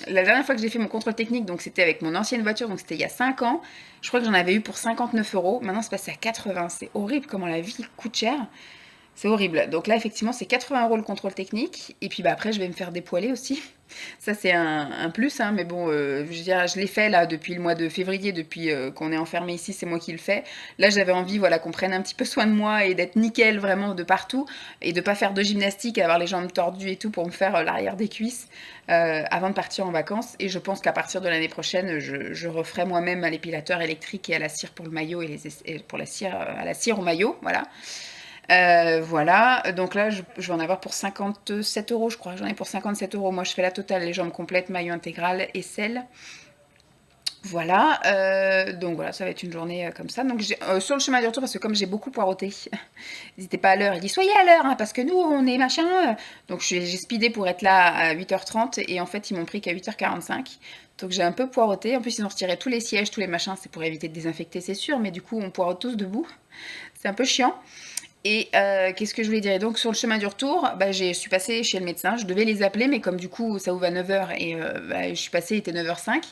La dernière fois que j'ai fait mon contrôle technique, donc c'était avec mon ancienne voiture, donc c'était il y a 5 ans. Je crois que j'en avais eu pour 59 €. Maintenant, c'est passé à 80. C'est horrible comment la vie coûte cher. C'est horrible. Donc là, effectivement, c'est 80 € le contrôle technique. Et puis bah, après, je vais me faire dépoiler aussi. Ça, c'est un plus. Hein, mais bon, je veux dire, je l'ai fait là depuis le mois de février, depuis qu'on est enfermé ici, c'est moi qui le fais. Là, j'avais envie voilà, qu'on prenne un petit peu soin de moi et d'être nickel vraiment de partout. Et de pas faire de gymnastique, avoir les jambes tordues et tout pour me faire l'arrière des cuisses avant de partir en vacances. Et je pense qu'à partir de l'année prochaine, je referai moi-même à l'épilateur électrique et à la cire pour le maillot et pour la cire, à la cire au maillot. Voilà. Voilà, donc là je vais en avoir pour 57 €, je crois. J'en ai pour 57 €. Moi je fais la totale, les jambes complètes, maillot intégral et selle. Voilà, donc voilà, ça va être une journée comme ça. Donc sur le chemin du retour, parce que comme j'ai beaucoup poireauté, ils n'étaient pas à l'heure. Il dit soyez à l'heure, hein, parce que nous on est machin. Donc j'ai speedé pour être là à 8h30 et en fait ils m'ont pris qu'à 8h45. Donc j'ai un peu poireauté. En plus ils ont retiré tous les sièges, tous les machins. C'est pour éviter de désinfecter, c'est sûr, mais du coup on poireaute tous debout. C'est un peu chiant. Et qu'est-ce que je voulais dire? Et donc sur le chemin du retour, bah, je suis passée chez le médecin. Je devais les appeler, mais comme du coup ça ouvre à 9h et je suis passée, il était 9h05.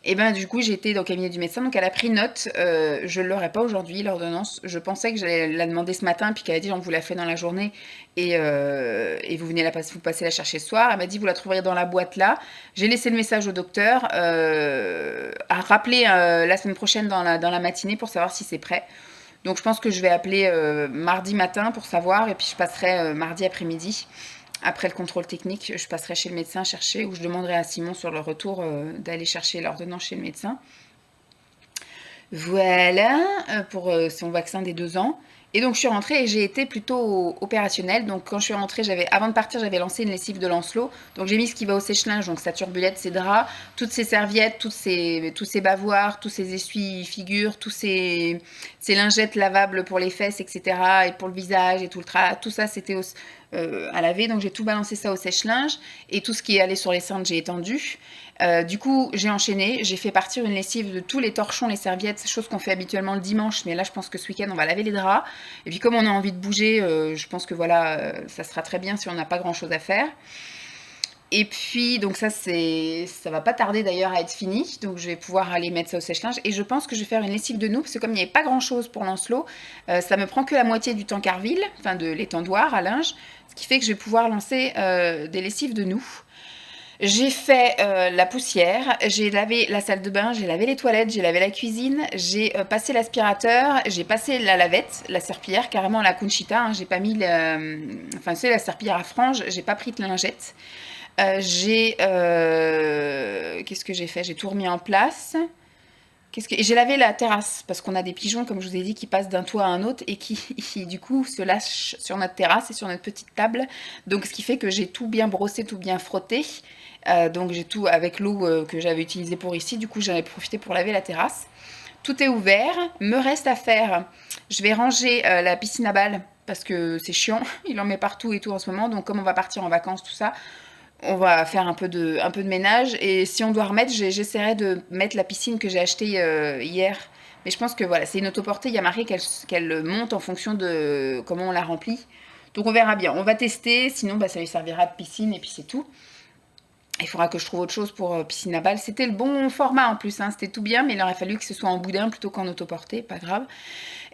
Et ben du coup, j'étais dans le cabinet du médecin, donc elle a pris note. Je ne l'aurai pas aujourd'hui, l'ordonnance. Je pensais que j'allais la demander ce matin, puis qu'elle a dit on vous la fait dans la journée et vous venez vous passez la chercher ce soir. Elle m'a dit vous la trouverez dans la boîte là. J'ai laissé le message au docteur à rappeler la semaine prochaine dans la matinée pour savoir si c'est prêt. Donc je pense que je vais appeler mardi matin pour savoir, et puis je passerai mardi après-midi. Après le contrôle technique, je passerai chez le médecin chercher, ou je demanderai à Simon sur le retour d'aller chercher l'ordonnance chez le médecin. Voilà, pour son vaccin des 2 ans. Et donc je suis rentrée et j'ai été plutôt opérationnelle. Donc quand je suis rentrée, avant de partir, j'avais lancé une lessive de Lancelot. Donc j'ai mis ce qui va au sèche-linge, donc sa turbulette, ses draps, toutes ses serviettes, tous ses bavoirs, tous ses essuie-figures, ses lingettes lavables pour les fesses, etc. Et pour le visage et tout ça, c'était à laver. Donc j'ai tout balancé ça au sèche-linge. Et tout ce qui est allé sur les cintres, j'ai étendu. Du coup, j'ai enchaîné, j'ai fait partir une lessive de tous les torchons, les serviettes, chose qu'on fait habituellement le dimanche, mais là je pense que ce week-end on va laver les draps. Et puis comme on a envie de bouger, je pense que voilà, ça sera très bien si on n'a pas grand-chose à faire. Et puis, donc ça va pas tarder d'ailleurs à être fini, donc je vais pouvoir aller mettre ça au sèche-linge. Et je pense que je vais faire une lessive de nous, parce que comme il n'y avait pas grand-chose pour Lancelot, ça me prend que la moitié du temps Carville, enfin de l'étendoir à linge, ce qui fait que je vais pouvoir lancer des lessives de nous. J'ai fait la poussière, j'ai lavé la salle de bain, j'ai lavé les toilettes, j'ai lavé la cuisine, j'ai passé l'aspirateur, j'ai passé la lavette, la serpillière, carrément la Conchita, hein, j'ai pas mis enfin c'est la serpillière à franges, j'ai pas pris de lingette. Qu'est-ce que j'ai fait? J'ai tout remis en place. Et j'ai lavé la terrasse, parce qu'on a des pigeons, comme je vous ai dit, qui passent d'un toit à un autre et qui, du coup, se lâchent sur notre terrasse et sur notre petite table. Donc, ce qui fait que j'ai tout bien brossé, tout bien frotté. Donc, j'ai tout avec l'eau que j'avais utilisée pour ici. Du coup, j'en ai profité pour laver la terrasse. Tout est ouvert. Me reste à faire, je vais ranger la piscine à balles, parce que c'est chiant. Il en met partout et tout en ce moment. Donc, comme on va partir en vacances, tout ça, on va faire un peu de ménage. Et si on doit remettre, j'essaierai de mettre la piscine que j'ai achetée hier. Mais je pense que voilà, c'est une autoportée. Il y a marqué qu'elle monte en fonction de comment on la remplit. Donc on verra bien. On va tester. Sinon, bah, ça lui servira de piscine et puis c'est tout. Il faudra que je trouve autre chose pour piscine à balles. C'était le bon format en plus, hein. C'était tout bien, mais il aurait fallu que ce soit en boudin plutôt qu'en autoportée, pas grave.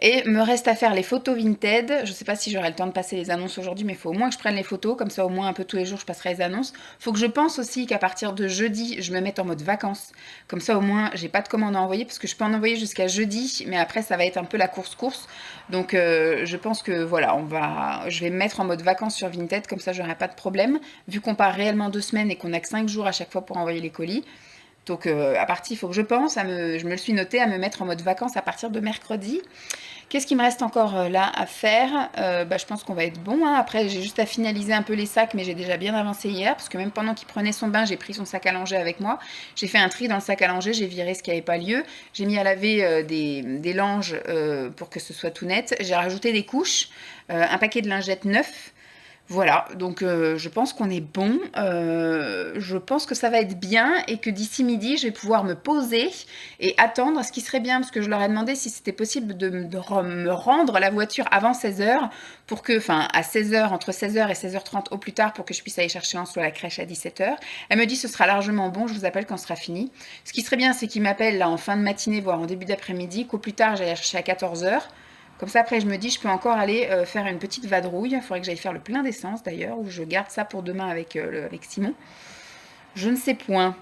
Et me reste à faire les photos Vinted. Je sais pas si j'aurai le temps de passer les annonces aujourd'hui, mais il faut au moins que je prenne les photos, comme ça au moins un peu tous les jours je passerai les annonces. Faut que je pense aussi qu'à partir de jeudi, je me mette en mode vacances. Comme ça au moins j'ai pas de commande à envoyer, parce que je peux en envoyer jusqu'à jeudi, mais après ça va être un peu la course-course. Donc je pense que voilà, je vais me mettre en mode vacances sur Vinted, comme ça j'aurai pas de problème, vu qu'on part réellement 2 semaines et qu'on a que 5 jours à chaque fois pour envoyer les colis. Donc à partir, il faut que je pense, je me le suis noté, à me mettre en mode vacances à partir de mercredi. Qu'est-ce qui me reste encore là à faire? Bah, je pense qu'on va être bon, hein. Après, j'ai juste à finaliser un peu les sacs, mais j'ai déjà bien avancé hier, parce que même pendant qu'il prenait son bain, j'ai pris son sac à langer avec moi. J'ai fait un tri dans le sac à langer, j'ai viré ce qui n'avait pas lieu. J'ai mis à laver des langes pour que ce soit tout net. J'ai rajouté des couches, un paquet de lingettes neuf. Voilà, donc je pense qu'on est bon. Je pense que ça va être bien et que d'ici midi, je vais pouvoir me poser et attendre. Ce qui serait bien, parce que je leur ai demandé si c'était possible de me rendre la voiture avant 16h pour que, enfin, à 16h, entre 16h et 16h30 au plus tard, pour que je puisse aller chercher Lancelot à la crèche à 17h. Elle me dit ce sera largement bon, je vous appelle quand ce sera fini. Ce qui serait bien, c'est qu'ils m'appellent là en fin de matinée, voire en début d'après-midi, qu'au plus tard, j'aille chercher à 14h. Comme ça, après, je me dis, je peux encore aller faire une petite vadrouille. Il faudrait que j'aille faire le plein d'essence, d'ailleurs, ou je garde ça pour demain avec Simon. Je ne sais point.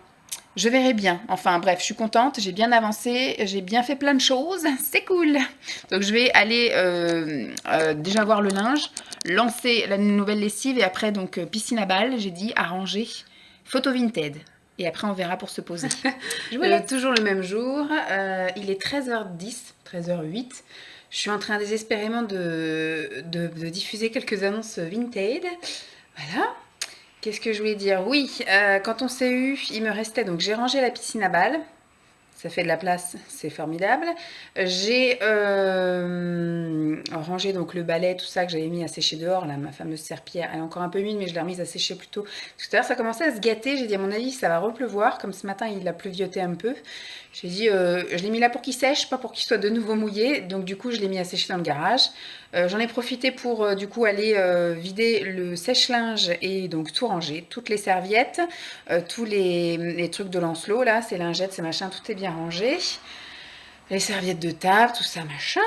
Je verrai bien. Enfin, bref, je suis contente. J'ai bien avancé. J'ai bien fait plein de choses. C'est cool. Donc, je vais aller déjà voir le linge, lancer la nouvelle lessive et après, donc, piscine à balles, j'ai dit, arranger, photo Vinted. Et après, on verra pour se poser. Toujours le même jour. Il est 13h10, 13h08. Je suis en train désespérément de diffuser quelques annonces Vinted. Voilà. Qu'est-ce que je voulais dire? Oui, quand on s'est eu, il me restait... Donc, j'ai rangé la piscine à balles. Ça fait de la place, c'est formidable. J'ai rangé donc le balai, tout ça que j'avais mis à sécher dehors, là, ma fameuse serpillière, elle est encore un peu humide, mais je l'ai remise à sécher plus tôt. Tout à l'heure, ça commençait à se gâter, j'ai dit à mon avis, ça va repleuvoir, comme ce matin, il a pleuvioté un peu. J'ai dit, je l'ai mis là pour qu'il sèche, pas pour qu'il soit de nouveau mouillé, donc du coup, je l'ai mis à sécher dans le garage. J'en ai profité pour, du coup, aller vider le sèche-linge et donc tout ranger, toutes les serviettes, tous les trucs de Lancelot, là, ces lingettes, ces machins, tout est bien rangé. Les serviettes de table, tout ça, machin.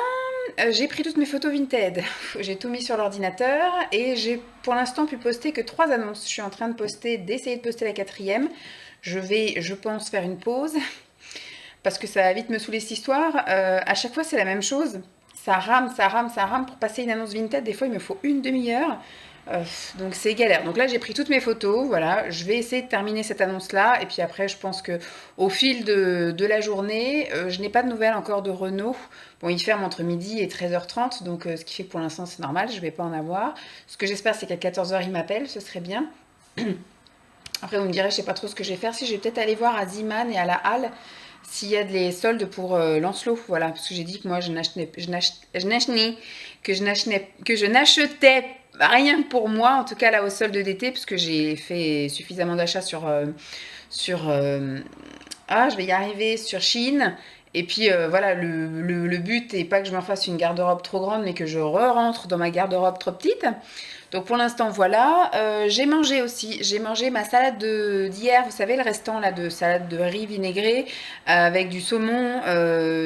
J'ai pris toutes mes photos Vinted. J'ai tout mis sur l'ordinateur et j'ai pour l'instant pu poster que 3 annonces. Je suis en train d'essayer de poster la 4e. Je vais, je pense, faire une pause parce que ça va vite me saouler cette histoire. À chaque fois, c'est la même chose. Ça rame, ça rame, ça rame. Pour passer une annonce Vinted, des fois, il me faut une demi-heure. Donc c'est galère. Donc là, j'ai pris toutes mes photos. Voilà, je vais essayer de terminer cette annonce-là. Et puis après, je pense que au fil de la journée, je n'ai pas de nouvelles encore de Renault. Bon, il ferme entre midi et 13h30. Donc ce qui fait que pour l'instant, c'est normal. Je ne vais pas en avoir. Ce que j'espère, c'est qu'à 14h, il m'appelle. Ce serait bien. Après, vous me direz, je sais pas trop ce que je vais faire. Si je vais peut-être aller voir à Ziman et à la Halle s'il y a des soldes pour Lancelot, voilà, parce que j'ai dit que moi je n'achetais rien pour moi, en tout cas là au solde d'été, parce que j'ai fait suffisamment d'achats je vais y arriver sur Shein. Et puis voilà, le but n'est pas que je me fasse une garde-robe trop grande, mais que je rentre dans ma garde-robe trop petite. Donc pour l'instant, voilà. J'ai mangé aussi. J'ai mangé ma salade d'hier. Vous savez, le restant là de salade de riz vinaigré avec du saumon,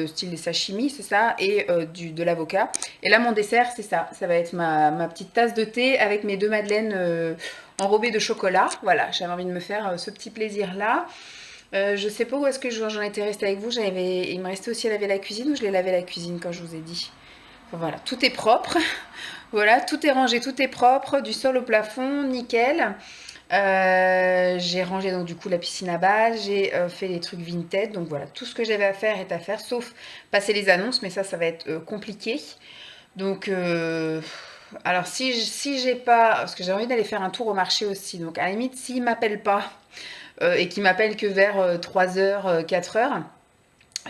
style des sashimi, c'est ça, et de l'avocat. Et là, mon dessert, c'est ça. Ça va être ma petite tasse de thé avec mes 2 madeleines enrobées de chocolat. Voilà, j'avais envie de me faire ce petit plaisir-là. Je sais pas où est-ce que j'en étais restée avec vous. Il me restait aussi à laver la cuisine ou je l'ai lavé la cuisine quand je vous ai dit. Enfin, voilà, tout est propre. Voilà, tout est rangé, tout est propre, du sol au plafond, nickel. J'ai rangé donc du coup la piscine à balles, j'ai fait les trucs Vinted, donc voilà, tout ce que j'avais à faire est à faire, sauf passer les annonces, mais ça va être compliqué. Donc, alors si j'ai pas, parce que j'ai envie d'aller faire un tour au marché aussi, donc à la limite, s'il m'appelle pas et qu'il m'appelle que vers 3h, 4h,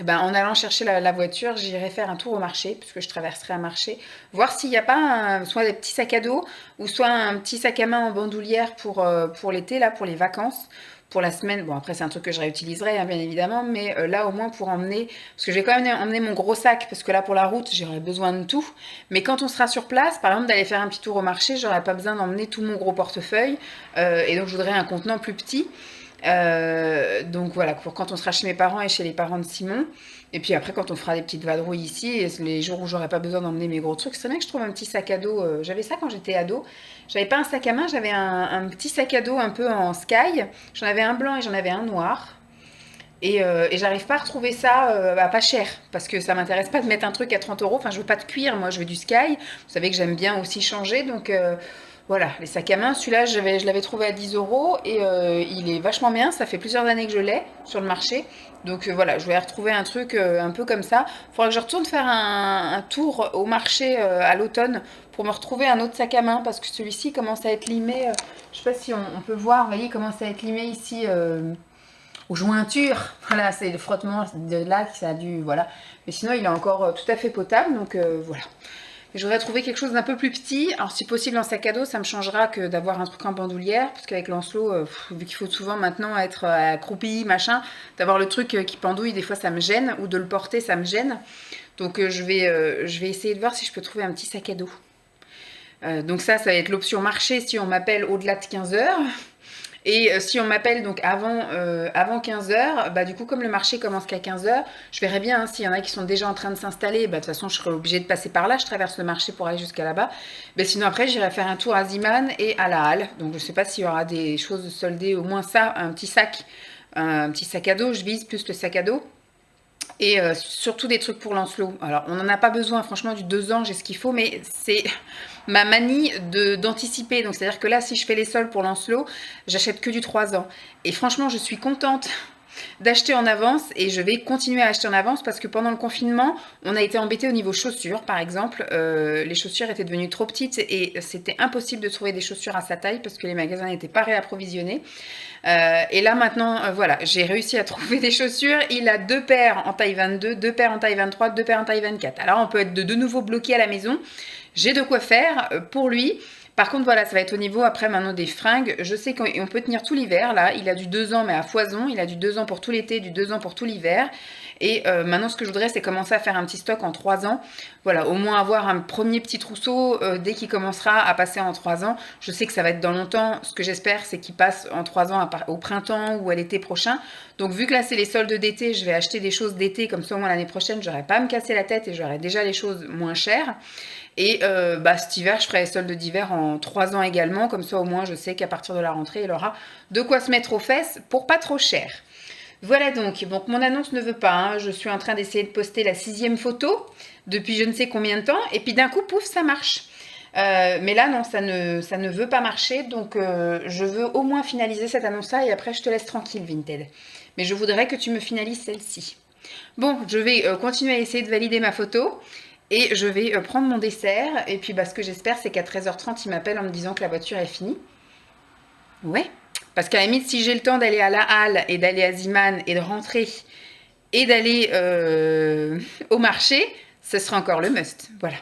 eh ben, en allant chercher la voiture, j'irai faire un tour au marché, puisque je traverserai un marché, voir s'il n'y a pas soit des petits sacs à dos, ou soit un petit sac à main en bandoulière pour l'été, là, pour les vacances, pour la semaine. Bon, après, c'est un truc que je réutiliserai, hein, bien évidemment, mais là, au moins, pour emmener, parce que je vais quand même emmener mon gros sac, parce que là, pour la route, j'aurai besoin de tout. Mais quand on sera sur place, par exemple, d'aller faire un petit tour au marché, j'aurai pas besoin d'emmener tout mon gros portefeuille, et donc je voudrais un contenant plus petit. Donc voilà, pour quand on sera chez mes parents et chez les parents de Simon. Et puis après, quand on fera des petites vadrouilles ici, et les jours où j'aurai pas besoin d'emmener mes gros trucs, c'est bien que je trouve un petit sac à dos. J'avais ça quand j'étais ado. J'avais pas un sac à main, j'avais un petit sac à dos un peu en sky. J'en avais un blanc et j'en avais un noir. Et j'arrive pas à retrouver ça pas cher, parce que ça m'intéresse pas de mettre un truc à 30 euros. Enfin, je veux pas de cuir, moi je veux du sky. Vous savez que j'aime bien aussi changer, donc voilà, les sacs à main. Celui-là, je l'avais trouvé à 10 euros et il est vachement bien. Ça fait plusieurs années que je l'ai sur le marché. Donc voilà, je vais retrouver un truc un peu comme ça. Il faudra que je retourne faire un tour au marché à l'automne pour me retrouver un autre sac à main, parce que celui-ci commence à être limé. Je sais pas si on peut voir, vous voyez, il commence à être limé ici aux jointures. Voilà, c'est le frottement de là qui ça a dû. Voilà. Mais sinon, il est encore tout à fait potable. Donc voilà. Et je voudrais trouver quelque chose d'un peu plus petit. Alors, si possible, en sac à dos, ça me changera que d'avoir un truc en bandoulière. Parce qu'avec Lancelot, vu qu'il faut souvent maintenant être accroupi, machin, d'avoir le truc qui pendouille, des fois, ça me gêne. Ou de le porter, ça me gêne. Donc, je vais essayer de voir si je peux trouver un petit sac à dos. Donc ça va être l'option marché si on m'appelle au-delà de 15h. Et si on m'appelle donc avant 15h, bah du coup comme le marché commence qu'à 15h, je verrai bien hein, s'il y en a qui sont déjà en train de s'installer, bah de toute façon je serai obligée de passer par là, je traverse le marché pour aller jusqu'à là-bas. Mais sinon après j'irai faire un tour à Ziman et à la Halle. Donc je sais pas s'il y aura des choses soldées, au moins ça, un petit sac à dos, je vise plus le sac à dos. Et surtout des trucs pour Lancelot. Alors, on n'en a pas besoin, franchement, du 2 ans, j'ai ce qu'il faut, mais c'est ma manie d'anticiper. Donc, c'est-à-dire que là, si je fais les soldes pour Lancelot, j'achète que du 3 ans. Et franchement, je suis contente d'acheter en avance et je vais continuer à acheter en avance parce que pendant le confinement, on a été embêté au niveau chaussures, par exemple. Les chaussures étaient devenues trop petites et c'était impossible de trouver des chaussures à sa taille parce que les magasins n'étaient pas réapprovisionnés. Et là maintenant, voilà, j'ai réussi à trouver des chaussures. Il a 2 paires en taille 22, 2 paires en taille 23, 2 paires en taille 24. Alors on peut être de nouveau bloqué à la maison. J'ai de quoi faire pour lui. Par contre, voilà, ça va être au niveau après maintenant des fringues. Je sais qu'on peut tenir tout l'hiver. Là, il a du 2 ans, mais à foison. Il a du 2 ans pour tout l'été, du 2 ans pour tout l'hiver. Et maintenant, ce que je voudrais, c'est commencer à faire un petit stock en 3 ans. Voilà, au moins avoir un premier petit trousseau dès qu'il commencera à passer en 3 ans. Je sais que ça va être dans longtemps. Ce que j'espère, c'est qu'il passe en 3 ans au printemps ou à l'été prochain. Donc, vu que là, c'est les soldes d'été, je vais acheter des choses d'été. Comme ça, au moins l'année prochaine, j'aurai pas à me casser la tête et j'aurai déjà les choses moins chères. Et cet hiver, je ferai les soldes d'hiver en 3 ans également. Comme ça, au moins, je sais qu'à partir de la rentrée, il aura de quoi se mettre aux fesses pour pas trop cher. Voilà donc mon annonce ne veut pas. Hein. Je suis en train d'essayer de poster la 6e photo depuis je ne sais combien de temps. Et puis d'un coup, pouf, ça marche. Mais là, non, ça ne veut pas marcher. Donc, je veux au moins finaliser cette annonce-là. Et après, je te laisse tranquille, Vinted. Mais je voudrais que tu me finalises celle-ci. Bon, je vais continuer à essayer de valider ma photo. Et je vais prendre mon dessert. Et puis, ce que j'espère, c'est qu'à 13h30, il m'appelle en me disant que la voiture est finie. Ouais. Parce qu'à la limite, si j'ai le temps d'aller à la halle et d'aller à Ziman et de rentrer et d'aller au marché, ce sera encore le must. Voilà.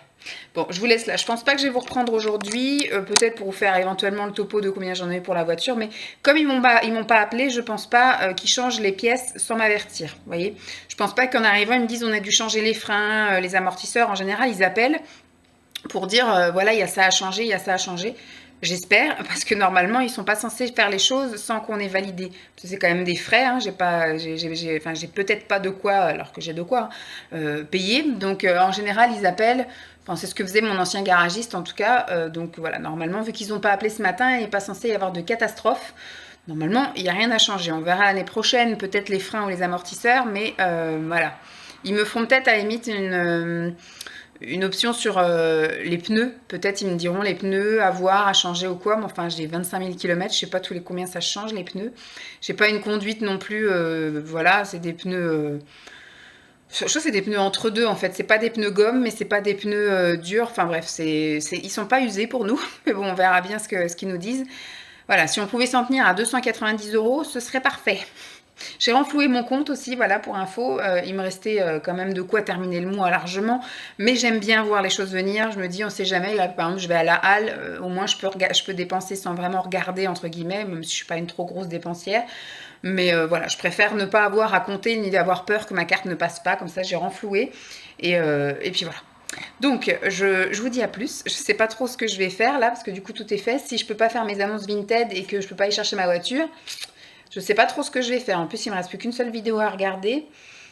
Bon, je vous laisse là. Je pense pas que je vais vous reprendre aujourd'hui. Peut-être pour vous faire éventuellement le topo de combien j'en ai eu pour la voiture. Mais comme ils m'ont pas appelé, je pense pas qu'ils changent les pièces sans m'avertir. Vous voyez, je pense pas qu'en arrivant, ils me disent on a dû changer les freins, les amortisseurs. En général, ils appellent pour dire voilà, il y a ça à changer, il y a ça à changer. J'espère, parce que normalement, ils sont pas censés faire les choses sans qu'on ait validé. Parce que c'est quand même des frais, hein. J'ai peut-être pas de quoi, alors que j'ai de quoi payer. Donc, en général, ils appellent. Enfin, c'est ce que faisait mon ancien garagiste, en tout cas. Donc, voilà, normalement, vu qu'ils n'ont pas appelé ce matin, il n'est pas censé y avoir de catastrophe. Normalement, il n'y a rien à changer. On verra l'année prochaine, peut-être les freins ou les amortisseurs, mais voilà. Ils me feront peut-être, à la limite, une option sur les pneus. Peut-être ils me diront les pneus à voir, à changer ou quoi. Mais enfin, j'ai 25 000 km. Je sais pas tous les combien ça change les pneus. J'ai pas une conduite non plus. Voilà, c'est des pneus. Je trouve que c'est des pneus entre deux en fait. C'est pas des pneus gomme, mais c'est pas des pneus durs. Enfin bref, ils sont pas usés pour nous. Mais bon, on verra bien ce qu'ils nous disent. Voilà, si on pouvait s'en tenir à 290 €, ce serait parfait. J'ai renfloué mon compte aussi, voilà, pour info. Il me restait quand même de quoi terminer le mois largement. Mais j'aime bien voir les choses venir. Je me dis, on sait jamais. Là, par exemple, je vais à la halle. Au moins, je peux dépenser sans vraiment regarder, entre guillemets, même si je suis pas une trop grosse dépensière. Mais voilà, je préfère ne pas avoir à compter ni d'avoir peur que ma carte ne passe pas. Comme ça, j'ai renfloué. Et puis voilà. Donc, je vous dis à plus. Je sais pas trop ce que je vais faire là, parce que du coup, tout est fait. Si je peux pas faire mes annonces Vinted et que je peux pas y chercher ma voiture, je sais pas trop ce que je vais faire. En plus, il me reste plus qu'une seule vidéo à regarder.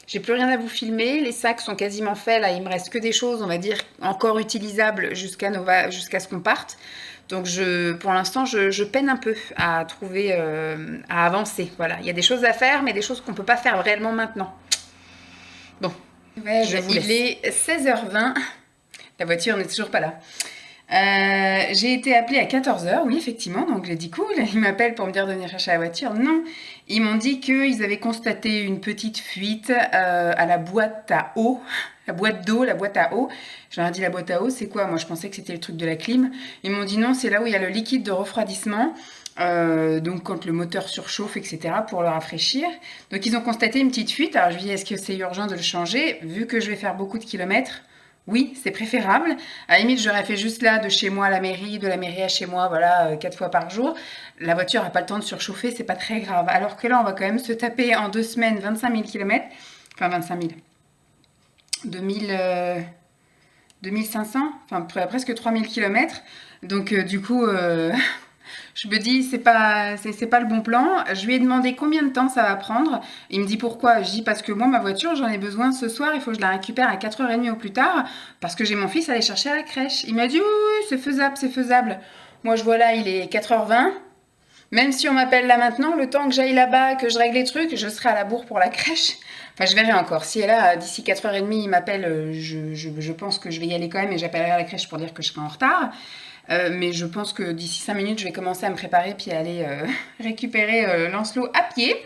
J'ai plus rien à vous filmer. Les sacs sont quasiment faits. Là, il me reste que des choses, on va dire, encore utilisables jusqu'à ce qu'on parte. Donc, pour l'instant, je peine un peu à trouver, à avancer. Voilà, il y a des choses à faire, mais des choses qu'on peut pas faire réellement maintenant. Bon, ouais, il est 16h20. La voiture n'est toujours pas là. J'ai été appelée à 14h, oui effectivement, donc j'ai dit cool, ils m'appellent pour me dire de venir chercher la voiture. Non, ils m'ont dit qu'ils avaient constaté une petite fuite à la boîte à eau, la boîte d'eau, la boîte à eau. Je leur ai dit la boîte à eau c'est quoi? Moi je pensais que c'était le truc de la clim. Ils m'ont dit non, c'est là où il y a le liquide de refroidissement. Donc quand le moteur surchauffe, etc., pour le rafraîchir. Donc ils ont constaté une petite fuite. Alors je lui ai dit est-ce que c'est urgent de le changer? Vu que je vais faire beaucoup de kilomètres, oui, c'est préférable. À la limite, j'aurais fait juste là, de chez moi à la mairie, de la mairie à chez moi, voilà, 4 fois par jour. La voiture n'a pas le temps de surchauffer, c'est pas très grave. Alors que là, on va quand même se taper en 2 semaines 25 000 km. Enfin, 25 000. 2500, enfin presque 3000 km. Donc, du coup, je me dis, c'est pas le bon plan. Je lui ai demandé combien de temps ça va prendre. Il me dit pourquoi. Je dis parce que moi, ma voiture, j'en ai besoin ce soir. Il faut que je la récupère à 4h30 au plus tard. Parce que j'ai mon fils à aller chercher à la crèche. Il m'a dit, oui, c'est faisable, c'est faisable. Moi, je vois là, il est 4h20. Même si on m'appelle là maintenant, le temps que j'aille là-bas, que je règle les trucs, je serai à la bourre pour la crèche. Enfin, je verrai encore. Si elle a d'ici 4h30, il m'appelle, je pense que je vais y aller quand même et j'appellerai à la crèche pour dire que je serai en retard. Mais je pense que d'ici 5 minutes, je vais commencer à me préparer puis aller récupérer Lancelot à pied.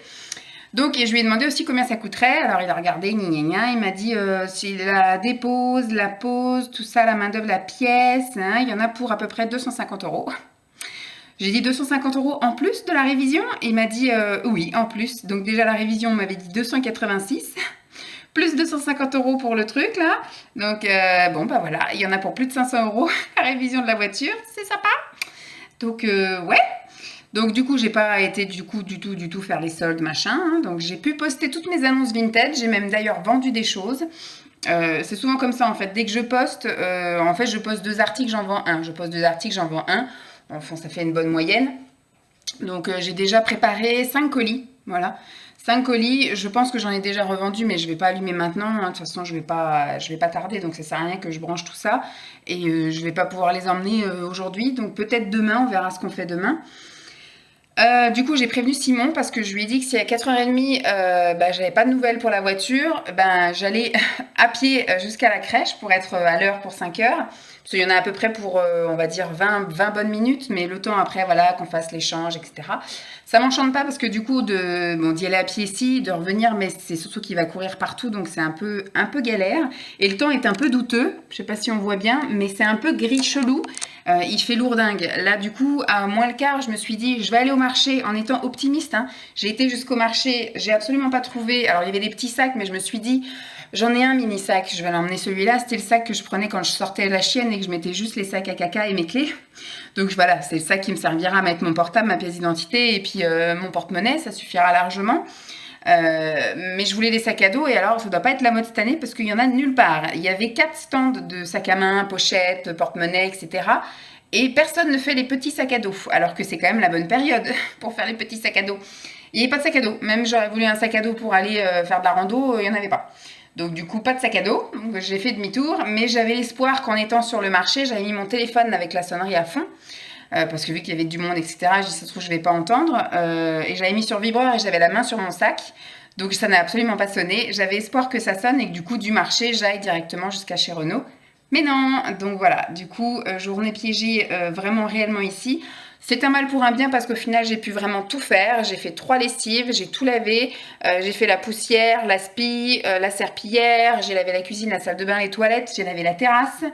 Donc, et je lui ai demandé aussi combien ça coûterait. Alors, il a regardé, gna gna gna. Il m'a dit si la dépose, la pose, tout ça, la main-d'œuvre, la pièce, hein, il y en a pour à peu près 250 euros. J'ai dit 250 euros en plus de la révision. Il m'a dit oui, en plus. Donc, déjà, la révision, on m'avait dit 286. Plus 250 euros pour le truc, là. Donc, bon, bah voilà, il y en a pour plus de 500 euros la révision de la voiture. C'est sympa. Donc, ouais. Donc du coup, j'ai pas été du tout faire les soldes, machin. Hein. Donc j'ai pu poster toutes mes annonces vintage. J'ai même d'ailleurs vendu des choses. C'est souvent comme ça en fait. Dès que je poste, en fait, je poste 2 articles, j'en vends un. Je poste 2 articles, j'en vends un. Enfin, ça fait une bonne moyenne. Donc j'ai déjà préparé 5 colis. Voilà. 5 colis, je pense que j'en ai déjà revendu, mais je vais pas allumer maintenant. Hein. De toute façon, je vais pas tarder, donc ça sert à rien que je branche tout ça. Et je vais pas pouvoir les emmener aujourd'hui. Donc peut-être demain, on verra ce qu'on fait demain. Du coup, j'ai prévenu Simon parce que je lui ai dit que si à 4h30, j'avais pas de nouvelles pour la voiture, j'allais à pied jusqu'à la crèche pour être à l'heure pour 5h. Parce qu'il y en a à peu près pour, on va dire, 20 bonnes minutes, mais le temps après, voilà, qu'on fasse l'échange, etc. Ça m'enchante pas parce que du coup, d'y aller à pied ici, de revenir, mais c'est surtout qu'il va courir partout, donc c'est un peu galère. Et le temps est un peu douteux, je sais pas si on voit bien, mais c'est un peu gris chelou. Il fait lourdingue. Là, du coup, à moins le quart, je me suis dit, je vais aller au marché en étant optimiste. Hein. J'ai été jusqu'au marché, j'ai absolument pas trouvé. Alors, il y avait des petits sacs, mais je me suis dit, j'en ai un mini sac, je vais l'emmener celui-là. C'était le sac que je prenais quand je sortais la chienne et que je mettais juste les sacs à caca et mes clés. Donc voilà, c'est le sac qui me servira à mettre mon portable, ma pièce d'identité et puis mon porte-monnaie, ça suffira largement. Mais je voulais des sacs à dos et alors ça doit pas être la mode cette année parce qu'il y en a nulle part. Il y avait 4 stands de sacs à main, pochettes, porte-monnaie, etc. Et personne ne fait les petits sacs à dos, alors que c'est quand même la bonne période pour faire les petits sacs à dos. Il n'y avait pas de sac à dos. Même j'aurais voulu un sac à dos pour aller faire de la rando, il n'y en avait pas. Donc du coup, pas de sac à dos. Donc j'ai fait demi-tour, mais j'avais l'espoir qu'en étant sur le marché, j'avais mis mon téléphone avec la sonnerie à fond. Parce que vu qu'il y avait du monde, etc., je dis, ça se trouve, je vais pas entendre. Et j'avais mis sur vibreur et j'avais la main sur mon sac. Donc ça n'a absolument pas sonné. J'avais espoir que ça sonne et que du coup, du marché, j'aille directement jusqu'à chez Renault. Mais non, donc voilà, du coup, journée piégée vraiment réellement ici. C'est un mal pour un bien parce qu'au final, j'ai pu vraiment tout faire. J'ai fait 3 lessives, j'ai tout lavé. J'ai fait la poussière, l'aspi, la serpillière. J'ai lavé la cuisine, la salle de bain, les toilettes. J'ai lavé la terrasse.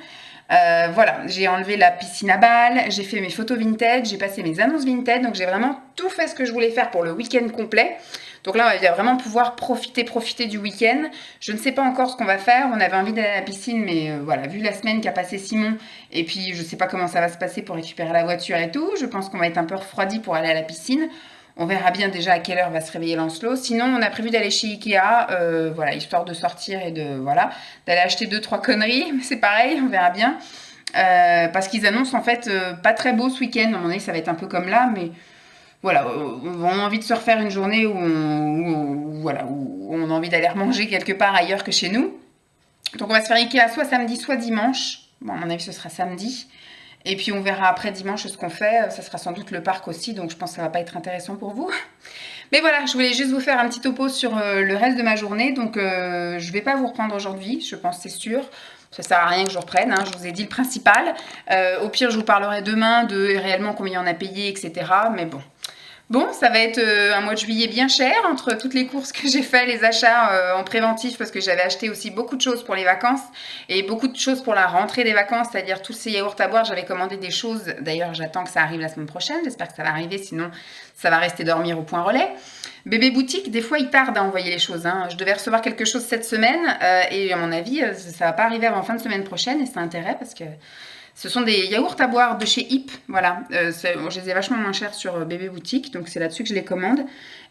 Voilà, j'ai enlevé la piscine à balles, j'ai fait mes photos vintage, j'ai passé mes annonces vintage, donc j'ai vraiment tout fait ce que je voulais faire pour le week-end complet. Donc là, on va vraiment pouvoir profiter du week-end. Je ne sais pas encore ce qu'on va faire, on avait envie d'aller à la piscine, mais voilà, vu la semaine qu'a passé Simon, et puis je ne sais pas comment ça va se passer pour récupérer la voiture et tout, je pense qu'on va être un peu refroidi pour aller à la piscine. On verra bien déjà à quelle heure va se réveiller Lancelot. Sinon, on a prévu d'aller chez Ikea, voilà, histoire de sortir et d'aller acheter 2-3 conneries. C'est pareil, on verra bien. Parce qu'ils annoncent en fait pas très beau ce week-end. À un moment donné, ça va être un peu comme là, mais voilà, on a envie de se refaire une journée où on a envie d'aller manger quelque part ailleurs que chez nous. Donc on va se faire Ikea soit samedi, soit dimanche. Bon, à mon avis, ce sera samedi. Et puis on verra après dimanche ce qu'on fait. Ça sera sans doute le parc aussi, donc je pense que ça va pas être intéressant pour vous. Mais voilà, je voulais juste vous faire un petit topo sur le reste de ma journée. Donc je vais pas vous reprendre aujourd'hui, je pense, c'est sûr. Ça sert à rien que je reprenne, hein, je vous ai dit le principal. Au pire, je vous parlerai demain de réellement combien on a payé, etc. Mais bon. Bon, ça va être un mois de juillet bien cher entre toutes les courses que j'ai fait, les achats en préventif parce que j'avais acheté aussi beaucoup de choses pour les vacances et beaucoup de choses pour la rentrée des vacances, c'est-à-dire tous ces yaourts à boire. J'avais commandé des choses, d'ailleurs j'attends que ça arrive la semaine prochaine, j'espère que ça va arriver, sinon ça va rester dormir au point relais. Bébé boutique, des fois il tarde à envoyer les choses. Hein. Je devais recevoir quelque chose cette semaine et à mon avis ça va pas arriver avant fin de semaine prochaine et c'est intérêt parce que ce sont des yaourts à boire de chez Hip, voilà. Je les ai vachement moins chers sur Bébé Boutique, donc c'est là-dessus que je les commande.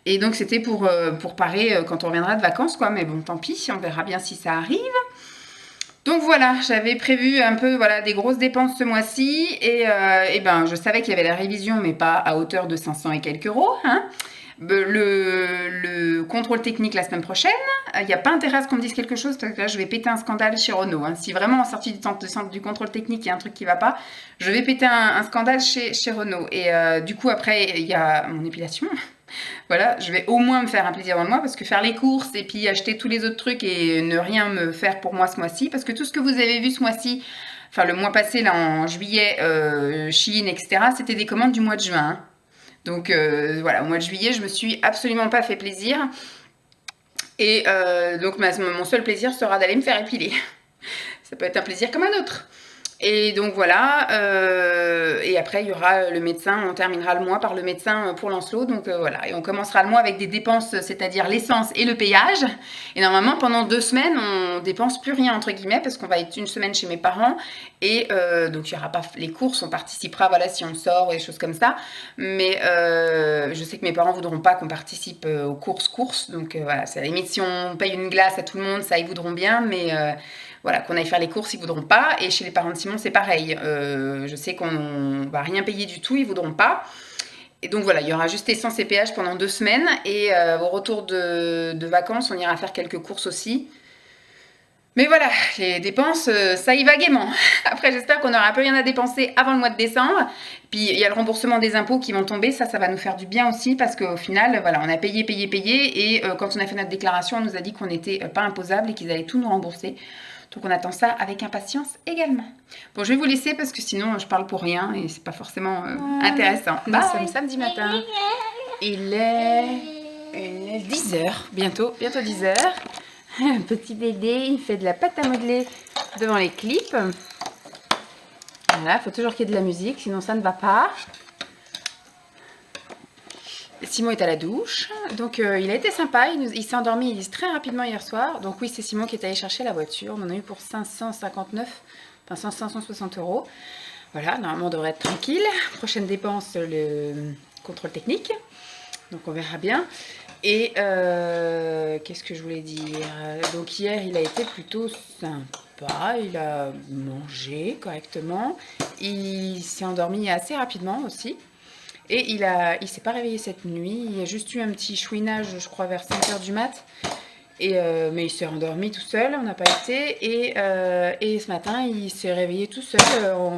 Et donc c'était pour parer quand on reviendra de vacances, quoi. Mais bon, tant pis, on verra bien si ça arrive. Donc voilà, j'avais prévu un peu des grosses dépenses ce mois-ci. Et je savais qu'il y avait la révision, mais pas à hauteur de 500 et quelques euros, hein. Le contrôle technique la semaine prochaine. Il n'y a pas intérêt à ce qu'on me dise quelque chose parce que là je vais péter un scandale chez Renault. Hein. Si vraiment en sortie du contrôle technique il y a un truc qui ne va pas, je vais péter un scandale chez Renault. Et du coup après il y a mon épilation. Voilà, je vais au moins me faire un plaisir dans le mois parce que faire les courses et puis acheter tous les autres trucs et ne rien me faire pour moi ce mois-ci, parce que tout ce que vous avez vu ce mois-ci, enfin le mois passé là en juillet, Shein, etc., c'était des commandes du mois de juin. Hein. Donc voilà, au mois de juillet, je me suis absolument pas fait plaisir. Et donc mon seul plaisir sera d'aller me faire épiler. Ça peut être un plaisir comme un autre. Et donc voilà, et après il y aura le médecin, on terminera le mois par le médecin pour Lancelot, donc voilà, et on commencera le mois avec des dépenses, c'est-à-dire l'essence et le péage, et normalement pendant 2 semaines on dépense plus rien entre guillemets, parce qu'on va être une semaine chez mes parents, et donc il n'y aura pas les courses, on participera, voilà, si on sort ou des choses comme ça, mais je sais que mes parents voudront pas qu'on participe aux courses, donc voilà, c'est à la limite si on paye une glace à tout le monde, ça ils voudront bien, mais voilà, qu'on aille faire les courses, ils voudront pas. Et chez les parents de Simon, c'est pareil. Je sais qu'on va rien payer du tout, ils voudront pas. Et donc voilà, il y aura juste essence et péage pendant 2 semaines. Et au retour de vacances, on ira faire quelques courses aussi. Mais voilà, les dépenses, ça y va gaiement. Après, j'espère qu'on aura un peu rien à dépenser avant le mois de décembre. Puis, il y a le remboursement des impôts qui vont tomber. Ça va nous faire du bien aussi parce qu'au final, voilà, on a payé. Et quand on a fait notre déclaration, on nous a dit qu'on n'était pas imposable et qu'ils allaient tout nous rembourser. Donc, on attend ça avec impatience également. Bon, je vais vous laisser parce que sinon, je parle pour rien et c'est pas forcément intéressant. Nous sommes samedi matin. Il est 10h, bientôt 10h. Petit Dédé, il fait de la pâte à modeler devant les clips. Voilà, il faut toujours qu'il y ait de la musique, sinon ça ne va pas. Simon est à la douche, donc il a été sympa, il s'est endormi très rapidement hier soir. Donc oui, c'est Simon qui est allé chercher la voiture, on en a eu pour 559, enfin 560 €. Voilà, normalement on devrait être tranquille. Prochaine dépense, le contrôle technique, donc on verra bien. Et qu'est-ce que je voulais dire? Donc hier, il a été plutôt sympa, il a mangé correctement, il s'est endormi assez rapidement aussi. Et il s'est pas réveillé cette nuit, il a juste eu un petit chouinage, je crois, vers 5h du mat. Mais il s'est endormi tout seul, on n'a pas été. Et ce matin, il s'est réveillé tout seul,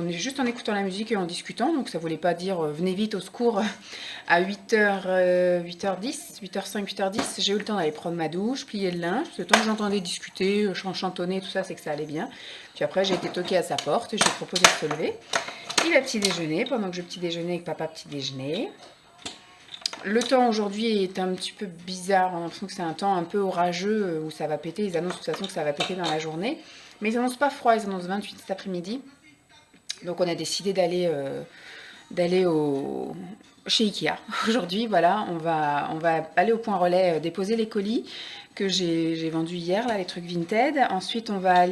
juste en écoutant la musique et en discutant. Donc ça voulait pas dire venez vite au secours à 8h, 8h10, 8h05, 8h10. J'ai eu le temps d'aller prendre ma douche, plier le linge. Le temps que j'entendais discuter, chantonner, tout ça, c'est que ça allait bien. Puis après, j'ai été toquer à sa porte, je lui ai proposé de se lever. Il a petit déjeuner, pendant que je petit déjeuner avec papa petit déjeuner. Le temps aujourd'hui est un petit peu bizarre, on a l'impression que c'est un temps un peu orageux où ça va péter, ils annoncent de toute façon que ça va péter dans la journée. Mais ils annoncent pas froid, ils annoncent 28 cet après-midi. Donc on a décidé d'aller chez Ikea. Aujourd'hui, voilà, on va aller au point relais déposer les colis que j'ai vendus hier, là, les trucs Vinted. Ensuite, on verra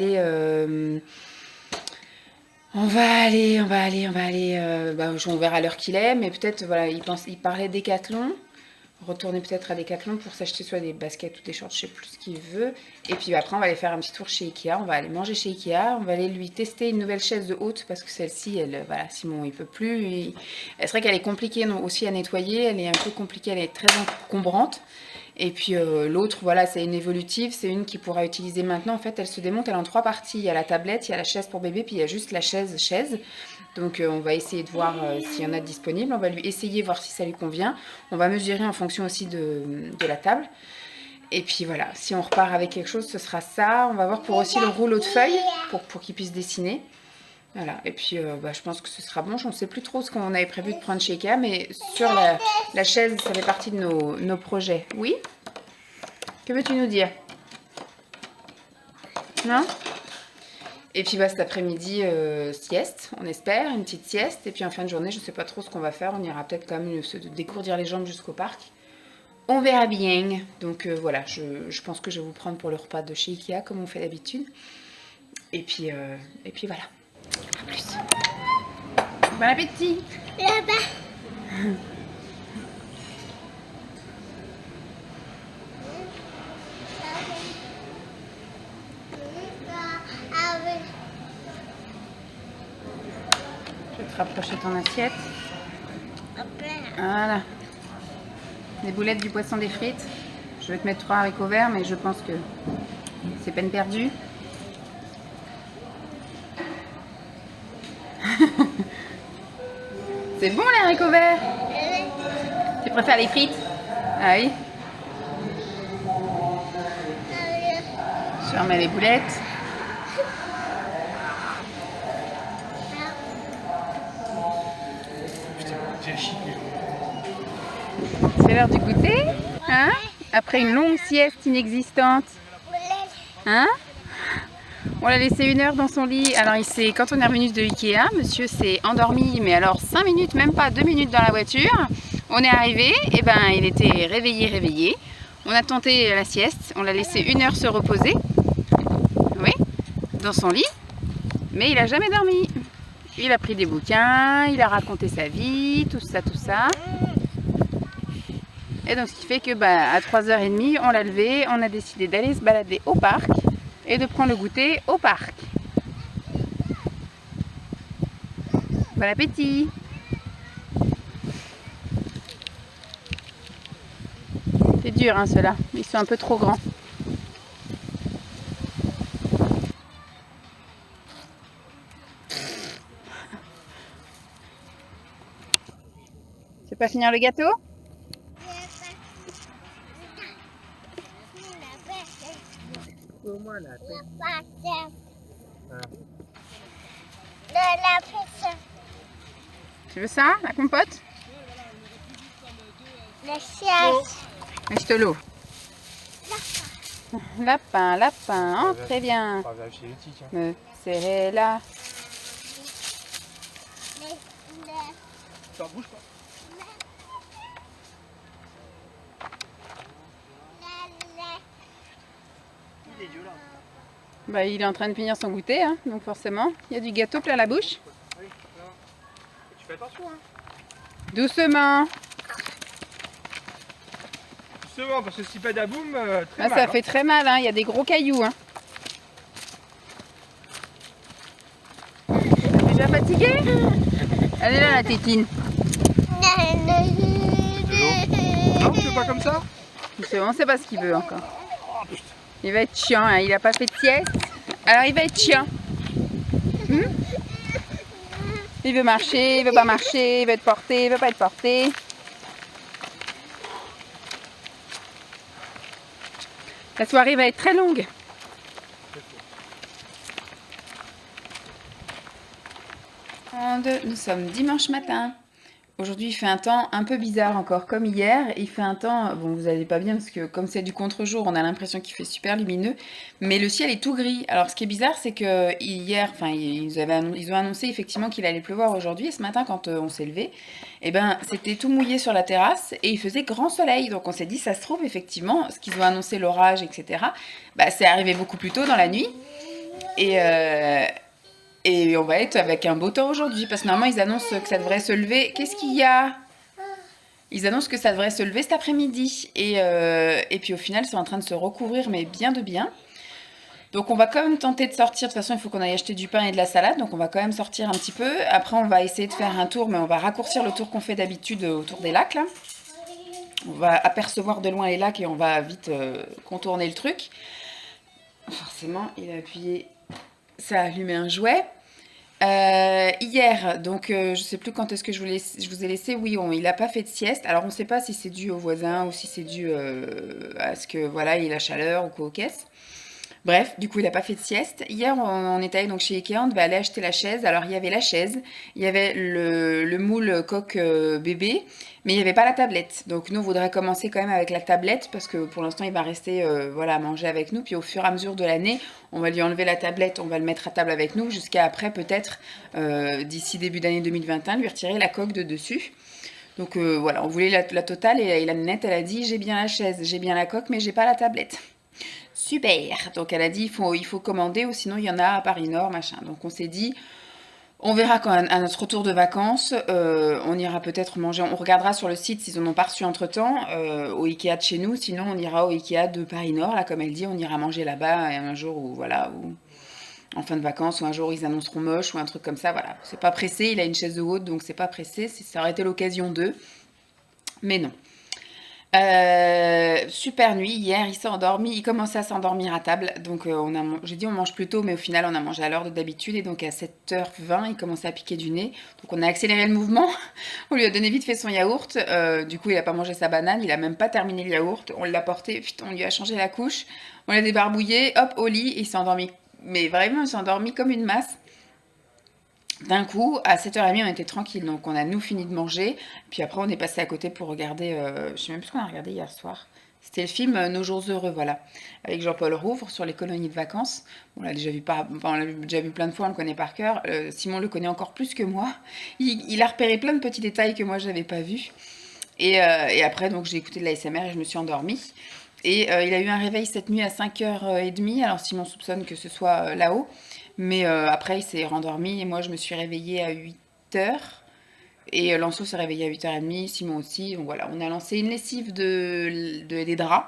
l'heure qu'il est, mais peut-être, voilà, il parlait Décathlon, retourner peut-être à Décathlon pour s'acheter soit des baskets ou des shorts, je sais plus ce qu'il veut. Et puis après, on va aller faire un petit tour chez Ikea, on va aller manger chez Ikea, on va aller lui tester une nouvelle chaise de haute, parce que celle-ci, voilà, Simon, il peut plus. C'est vrai qu'elle est compliquée aussi à nettoyer, elle est un peu compliquée, elle est très encombrante. Et puis l'autre, voilà, c'est une évolutive, c'est une qu'il pourra utiliser maintenant. En fait, elle se démonte, elle est en 3 parties. Il y a la tablette, il y a la chaise pour bébé, puis il y a juste la chaise. Donc on va essayer de voir s'il y en a disponible. On va lui essayer, voir si ça lui convient. On va mesurer en fonction aussi de la table. Et puis voilà, si on repart avec quelque chose, ce sera ça. On va voir pour aussi le rouleau de feuilles, pour qu'il puisse dessiner. Voilà, et puis je pense que ce sera bon. Je ne sais plus trop ce qu'on avait prévu de prendre chez Ikea, mais sur la chaise, ça fait partie de nos projets. Oui? Que veux-tu nous dire? Non? Et puis cet après-midi, sieste, on espère, une petite sieste. Et puis en fin de journée, je ne sais pas trop ce qu'on va faire. On ira peut-être quand même se décourdir les jambes jusqu'au parc. On verra bien. Donc voilà, je pense que je vais vous prendre pour le repas de chez Ikea, comme on fait d'habitude. Et puis voilà. A plus. Bon appétit. Là-bas. Je vais te rapprocher ton assiette. Voilà. Les boulettes du poisson des frites. Je vais te mettre 3 haricots verts, mais je pense que c'est peine perdue. C'est bon les haricots verts? Tu préfères les frites? Ah oui. Je remets les boulettes. C'est l'heure du goûter, hein? Après une longue sieste inexistante. Hein? On l'a laissé 1 heure dans son lit. Alors quand on est revenu de Ikea, monsieur s'est endormi, mais alors 5 minutes, même pas 2 minutes dans la voiture. On est arrivé, et ben il était réveillé. On a tenté la sieste, on l'a laissé 1 heure se reposer. Oui, dans son lit. Mais il a jamais dormi. Il a pris des bouquins, il a raconté sa vie, tout ça, tout ça. Et donc ce qui fait que à 3h30, on l'a levé, on a décidé d'aller se balader au parc et de prendre le goûter au parc. Bon appétit! C'est dur hein ceux-là, ils sont un peu trop grands. Tu veux pas finir le gâteau? Tu veux ça, la compote? Mets l'eau. Lapin, très bien. Me serrer là. Ça bouge pas. Il est Dieu là. Il est en train de finir son goûter, hein, donc forcément, il y a du gâteau plein la bouche. Oui, tu fais attention, hein. Doucement. Doucement, parce que si pas d'aboum, très mal. Ça fait très mal, hein, il y a des gros cailloux. Hein. T'es déjà fatiguée? Elle est là, la tétine. Non, tu veux pas comme ça? On sait pas ce qu'il veut encore. Il va être chiant, hein. Il a pas fait de sieste. Alors il va être chiant. Il veut marcher, il veut pas marcher, il veut être porté, il veut pas être porté. La soirée va être très longue. Nous sommes dimanche matin. Aujourd'hui, il fait un temps un peu bizarre encore, comme hier. Il fait un temps... Bon, vous n'allez pas bien parce que comme c'est du contre-jour, on a l'impression qu'il fait super lumineux. Mais le ciel est tout gris. Alors, ce qui est bizarre, c'est que hier, ils ont annoncé effectivement qu'il allait pleuvoir aujourd'hui. Et ce matin, quand on s'est levé, c'était tout mouillé sur la terrasse et il faisait grand soleil. Donc, on s'est dit, ça se trouve, effectivement, ce qu'ils ont annoncé, l'orage, etc., c'est arrivé beaucoup plus tôt dans la nuit. Et on va être avec un beau temps aujourd'hui, parce que normalement, ils annoncent que ça devrait se lever. Qu'est-ce qu'il y a? Ils annoncent que ça devrait se lever cet après-midi. Et puis au final, c'est en train de se recouvrir, mais bien de bien. Donc on va quand même tenter de sortir. De toute façon, il faut qu'on aille acheter du pain et de la salade. Donc on va quand même sortir un petit peu. Après, on va essayer de faire un tour, mais on va raccourcir le tour qu'on fait d'habitude autour des lacs, là. On va apercevoir de loin les lacs et on va vite contourner le truc. Forcément, il a appuyé... Ça a allumé un jouet. Hier, donc je sais plus quand est-ce que je vous ai laissé. Oui, il n'a pas fait de sieste. Alors on ne sait pas si c'est dû au voisin ou si c'est dû à ce que voilà, il y ait la chaleur ou quoi aux caisses. Bref, du coup, il n'a pas fait de sieste. Hier, on est allé donc chez Ikea, on devait aller acheter la chaise. Alors, il y avait la chaise, il y avait le moule coque bébé, mais il n'y avait pas la tablette. Donc, nous, on voudrait commencer quand même avec la tablette parce que pour l'instant, il va rester voilà, à manger avec nous. Puis, au fur et à mesure de l'année, on va lui enlever la tablette, on va le mettre à table avec nous jusqu'à après, peut-être, d'ici début d'année 2021, lui retirer la coque de dessus. Donc, voilà, on voulait la totale et la nénette, elle a dit, j'ai bien la chaise, j'ai bien la coque, mais j'ai pas la tablette. Super. Donc elle a dit il faut commander ou sinon il y en a à Paris Nord, machin. Donc on s'est dit on verra quand à notre retour de vacances, on ira peut-être manger, on regardera sur le site s'ils en ont pas reçu entre temps au Ikea de chez nous, sinon on ira au Ikea de Paris Nord, là comme elle dit, on ira manger là-bas un jour où voilà, ou en fin de vacances ou un jour où ils annonceront moche ou un truc comme ça, voilà. C'est pas pressé, il a une chaise de haute donc c'est pas pressé, ça aurait été l'occasion d'eux, mais non. Super nuit, hier il s'est endormi, il commençait à s'endormir à table, donc j'ai dit on mange plus tôt, mais au final on a mangé à l'heure d'habitude, et donc à 7h20 il commençait à piquer du nez, donc on a accéléré le mouvement, on lui a donné vite fait son yaourt, du coup il a pas mangé sa banane, il a même pas terminé le yaourt, on l'a porté, on lui a changé la couche, on l'a débarbouillé, hop au lit, et il s'est endormi, mais vraiment il s'est endormi comme une masse. D'un coup, à 7h30, on était tranquille, donc on a nous fini de manger, puis après on est passé à côté pour regarder, je sais même plus ce qu'on a regardé hier soir, C'était le film Nos jours heureux, voilà, avec Jean-Paul Rouve sur les colonies de vacances. On l'a déjà vu, on l'a déjà vu plein de fois, on le connaît par cœur. Simon le connaît encore plus que moi. Il a repéré plein de petits détails que moi je n'avais pas vus. Et après, donc j'ai écouté de la l'ASMR et je me suis endormie. Et il a eu un réveil cette nuit à 5h30. Alors Simon soupçonne que ce soit là-haut. Mais après, il s'est rendormi et moi, je me suis réveillée à 8h. Et Lanceau s'est réveillé à 8h30, Simon aussi. Donc voilà, on a lancé une lessive des draps.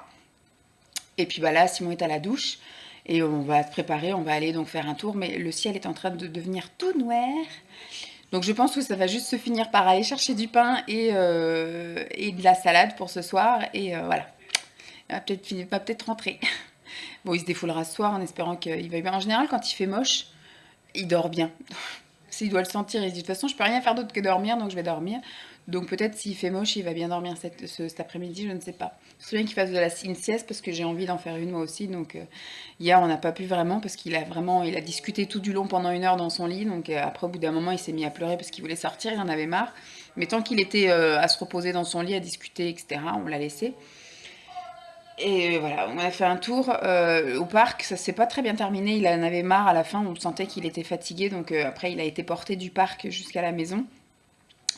Et puis bah là, Simon est à la douche. Et on va se préparer, on va aller donc faire un tour. Mais le ciel est en train de devenir tout noir. Donc je pense que ça va juste se finir par aller chercher du pain et de la salade pour ce soir. Et voilà, il va peut-être rentrer. Bon, il se défoulera ce soir en espérant qu'il va bien. En général, quand il fait moche, il dort bien. S'il doit le sentir, il se dit de toute façon, je peux rien faire d'autre que dormir, donc je vais dormir. Donc peut-être s'il fait moche, il va bien dormir cet après-midi, je ne sais pas. C'est bien qu'il fasse une sieste parce que j'ai envie d'en faire une moi aussi. Donc hier, on n'a pas pu vraiment parce qu'il a discuté tout du long pendant 1 heure dans son lit. Donc après, au bout d'un moment, il s'est mis à pleurer parce qu'il voulait sortir, il en avait marre. Mais tant qu'il était à se reposer dans son lit, à discuter, etc., on l'a laissé. Et voilà, on a fait un tour au parc, ça s'est pas très bien terminé, il en avait marre à la fin, on sentait qu'il était fatigué, donc après il a été porté du parc jusqu'à la maison.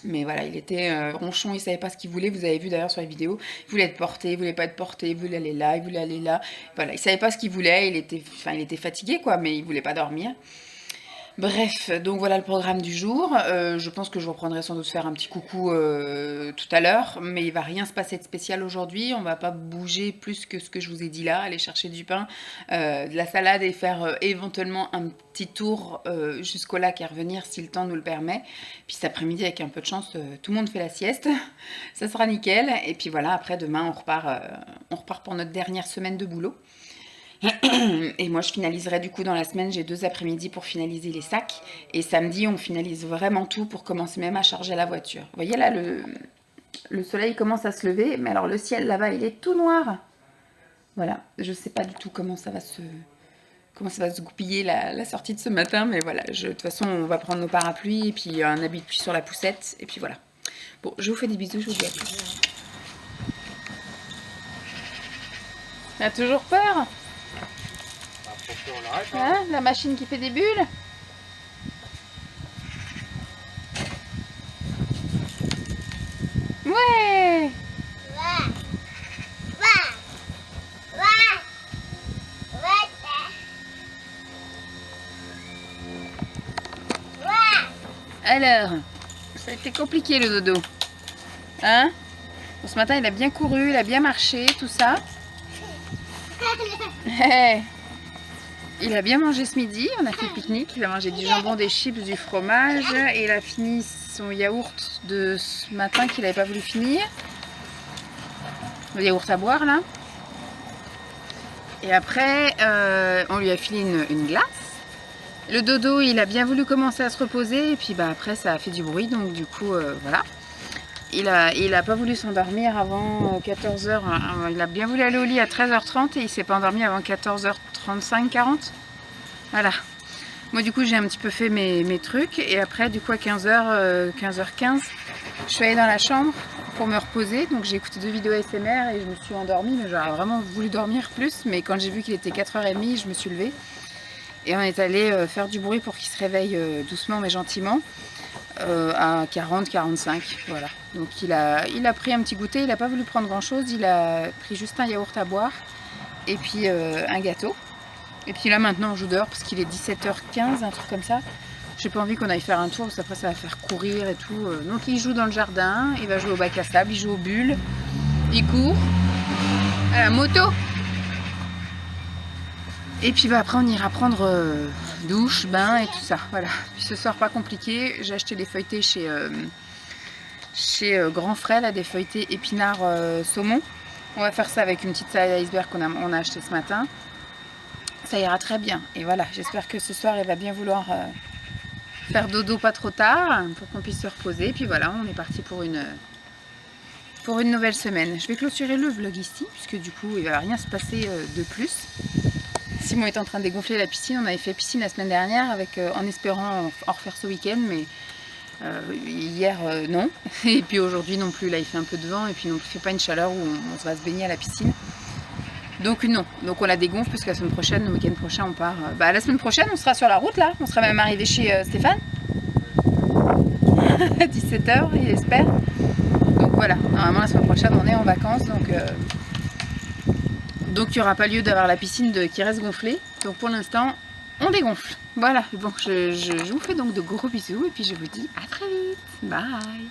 Mais voilà, il était ronchon, il savait pas ce qu'il voulait, vous avez vu d'ailleurs sur les vidéos, il voulait être porté, il voulait pas être porté, il voulait aller là, il voulait aller là. Voilà, il savait pas ce qu'il voulait, il était fatigué quoi, mais il voulait pas dormir. Bref, donc voilà le programme du jour. Je pense que je reprendrai sans doute faire un petit coucou tout à l'heure, mais il va rien se passer de spécial aujourd'hui. On va pas bouger plus que ce que je vous ai dit là, aller chercher du pain, de la salade et faire éventuellement un petit tour jusqu'au lac et revenir si le temps nous le permet. Puis cet après-midi, avec un peu de chance, tout le monde fait la sieste. Ça sera nickel. Et puis voilà, après demain, on repart pour notre dernière semaine de boulot. Et moi je finaliserai du coup dans la semaine, j'ai 2 après-midi pour finaliser les sacs. Et samedi on finalise vraiment tout pour commencer même à charger la voiture. Vous voyez là le soleil commence à se lever, mais alors le ciel là-bas il est tout noir. Voilà, je sais pas du tout comment ça va se goupiller la sortie de ce matin, mais voilà, de toute façon on va prendre nos parapluies et puis un habit de pluie sur la poussette, et puis voilà. Bon, je vous fais des bisous, je vous dis à plus. Tu as toujours peur? On l'arrête, Hein, la machine qui fait des bulles? Ouais! Alors, ça a été compliqué le dodo. Hein? Bon, ce matin il a bien couru, il a bien marché, tout ça. Hey. Il a bien mangé ce midi, on a fait pique-nique, il a mangé du jambon, des chips, du fromage et il a fini son yaourt de ce matin qu'il n'avait pas voulu finir. Le yaourt à boire là. Et après, on lui a filé une glace. Le dodo, il a bien voulu commencer à se reposer et puis bah, après ça a fait du bruit, donc du coup voilà. Il a pas voulu s'endormir avant 14h. Il a bien voulu aller au lit à 13h30 et il s'est pas endormi avant 14h35, 40. Voilà. Moi du coup j'ai un petit peu fait mes trucs et après du coup à 15h15, je suis allée dans la chambre pour me reposer. Donc j'ai écouté 2 vidéos ASMR et je me suis endormie. Mais j'aurais vraiment voulu dormir plus. Mais quand j'ai vu qu'il était 4h30, je me suis levée. Et on est allé faire du bruit pour qu'il se réveille doucement mais gentiment. À 40-45, voilà. Donc il a pris un petit goûter, il n'a pas voulu prendre grand chose, il a pris juste un yaourt à boire et puis un gâteau. Et puis là maintenant je dors parce qu'il est 17h15, un truc comme ça. J'ai pas envie qu'on aille faire un tour parce qu'après ça va faire courir et tout. Donc il joue dans le jardin, il va jouer au bac à sable, il joue aux bulles, il court à la moto. Et puis bah, après on ira prendre douche, bain et tout ça, voilà. Puis ce soir pas compliqué, j'ai acheté des feuilletés chez Grand Frais, là, des feuilletés épinards saumon. On va faire ça avec une petite salade iceberg qu'on a acheté ce matin. Ça ira très bien. Et voilà, j'espère que ce soir il va bien vouloir faire dodo pas trop tard pour qu'on puisse se reposer. Et puis voilà, on est parti pour une nouvelle semaine. Je vais clôturer le vlog ici, puisque du coup il va rien se passer de plus. Simon est en train de dégonfler la piscine. On avait fait piscine la semaine dernière en espérant en refaire ce week-end, mais Hier, non. Et puis aujourd'hui non plus. Là, il fait un peu de vent et puis non plus, il fait pas une chaleur où on va se baigner à la piscine. Donc non. Donc on la dégonfle puisque la semaine prochaine, le week-end prochain, on part. La semaine prochaine, on sera sur la route là. On sera même arrivé chez Stéphane. À 17h, il espère. Donc voilà. Normalement, la semaine prochaine, on est en vacances. Donc il n'y aura pas lieu d'avoir la piscine qui reste gonflée. Donc pour l'instant, on dégonfle. Voilà. Bon, je vous fais donc de gros bisous et puis je vous dis à très vite. Bye.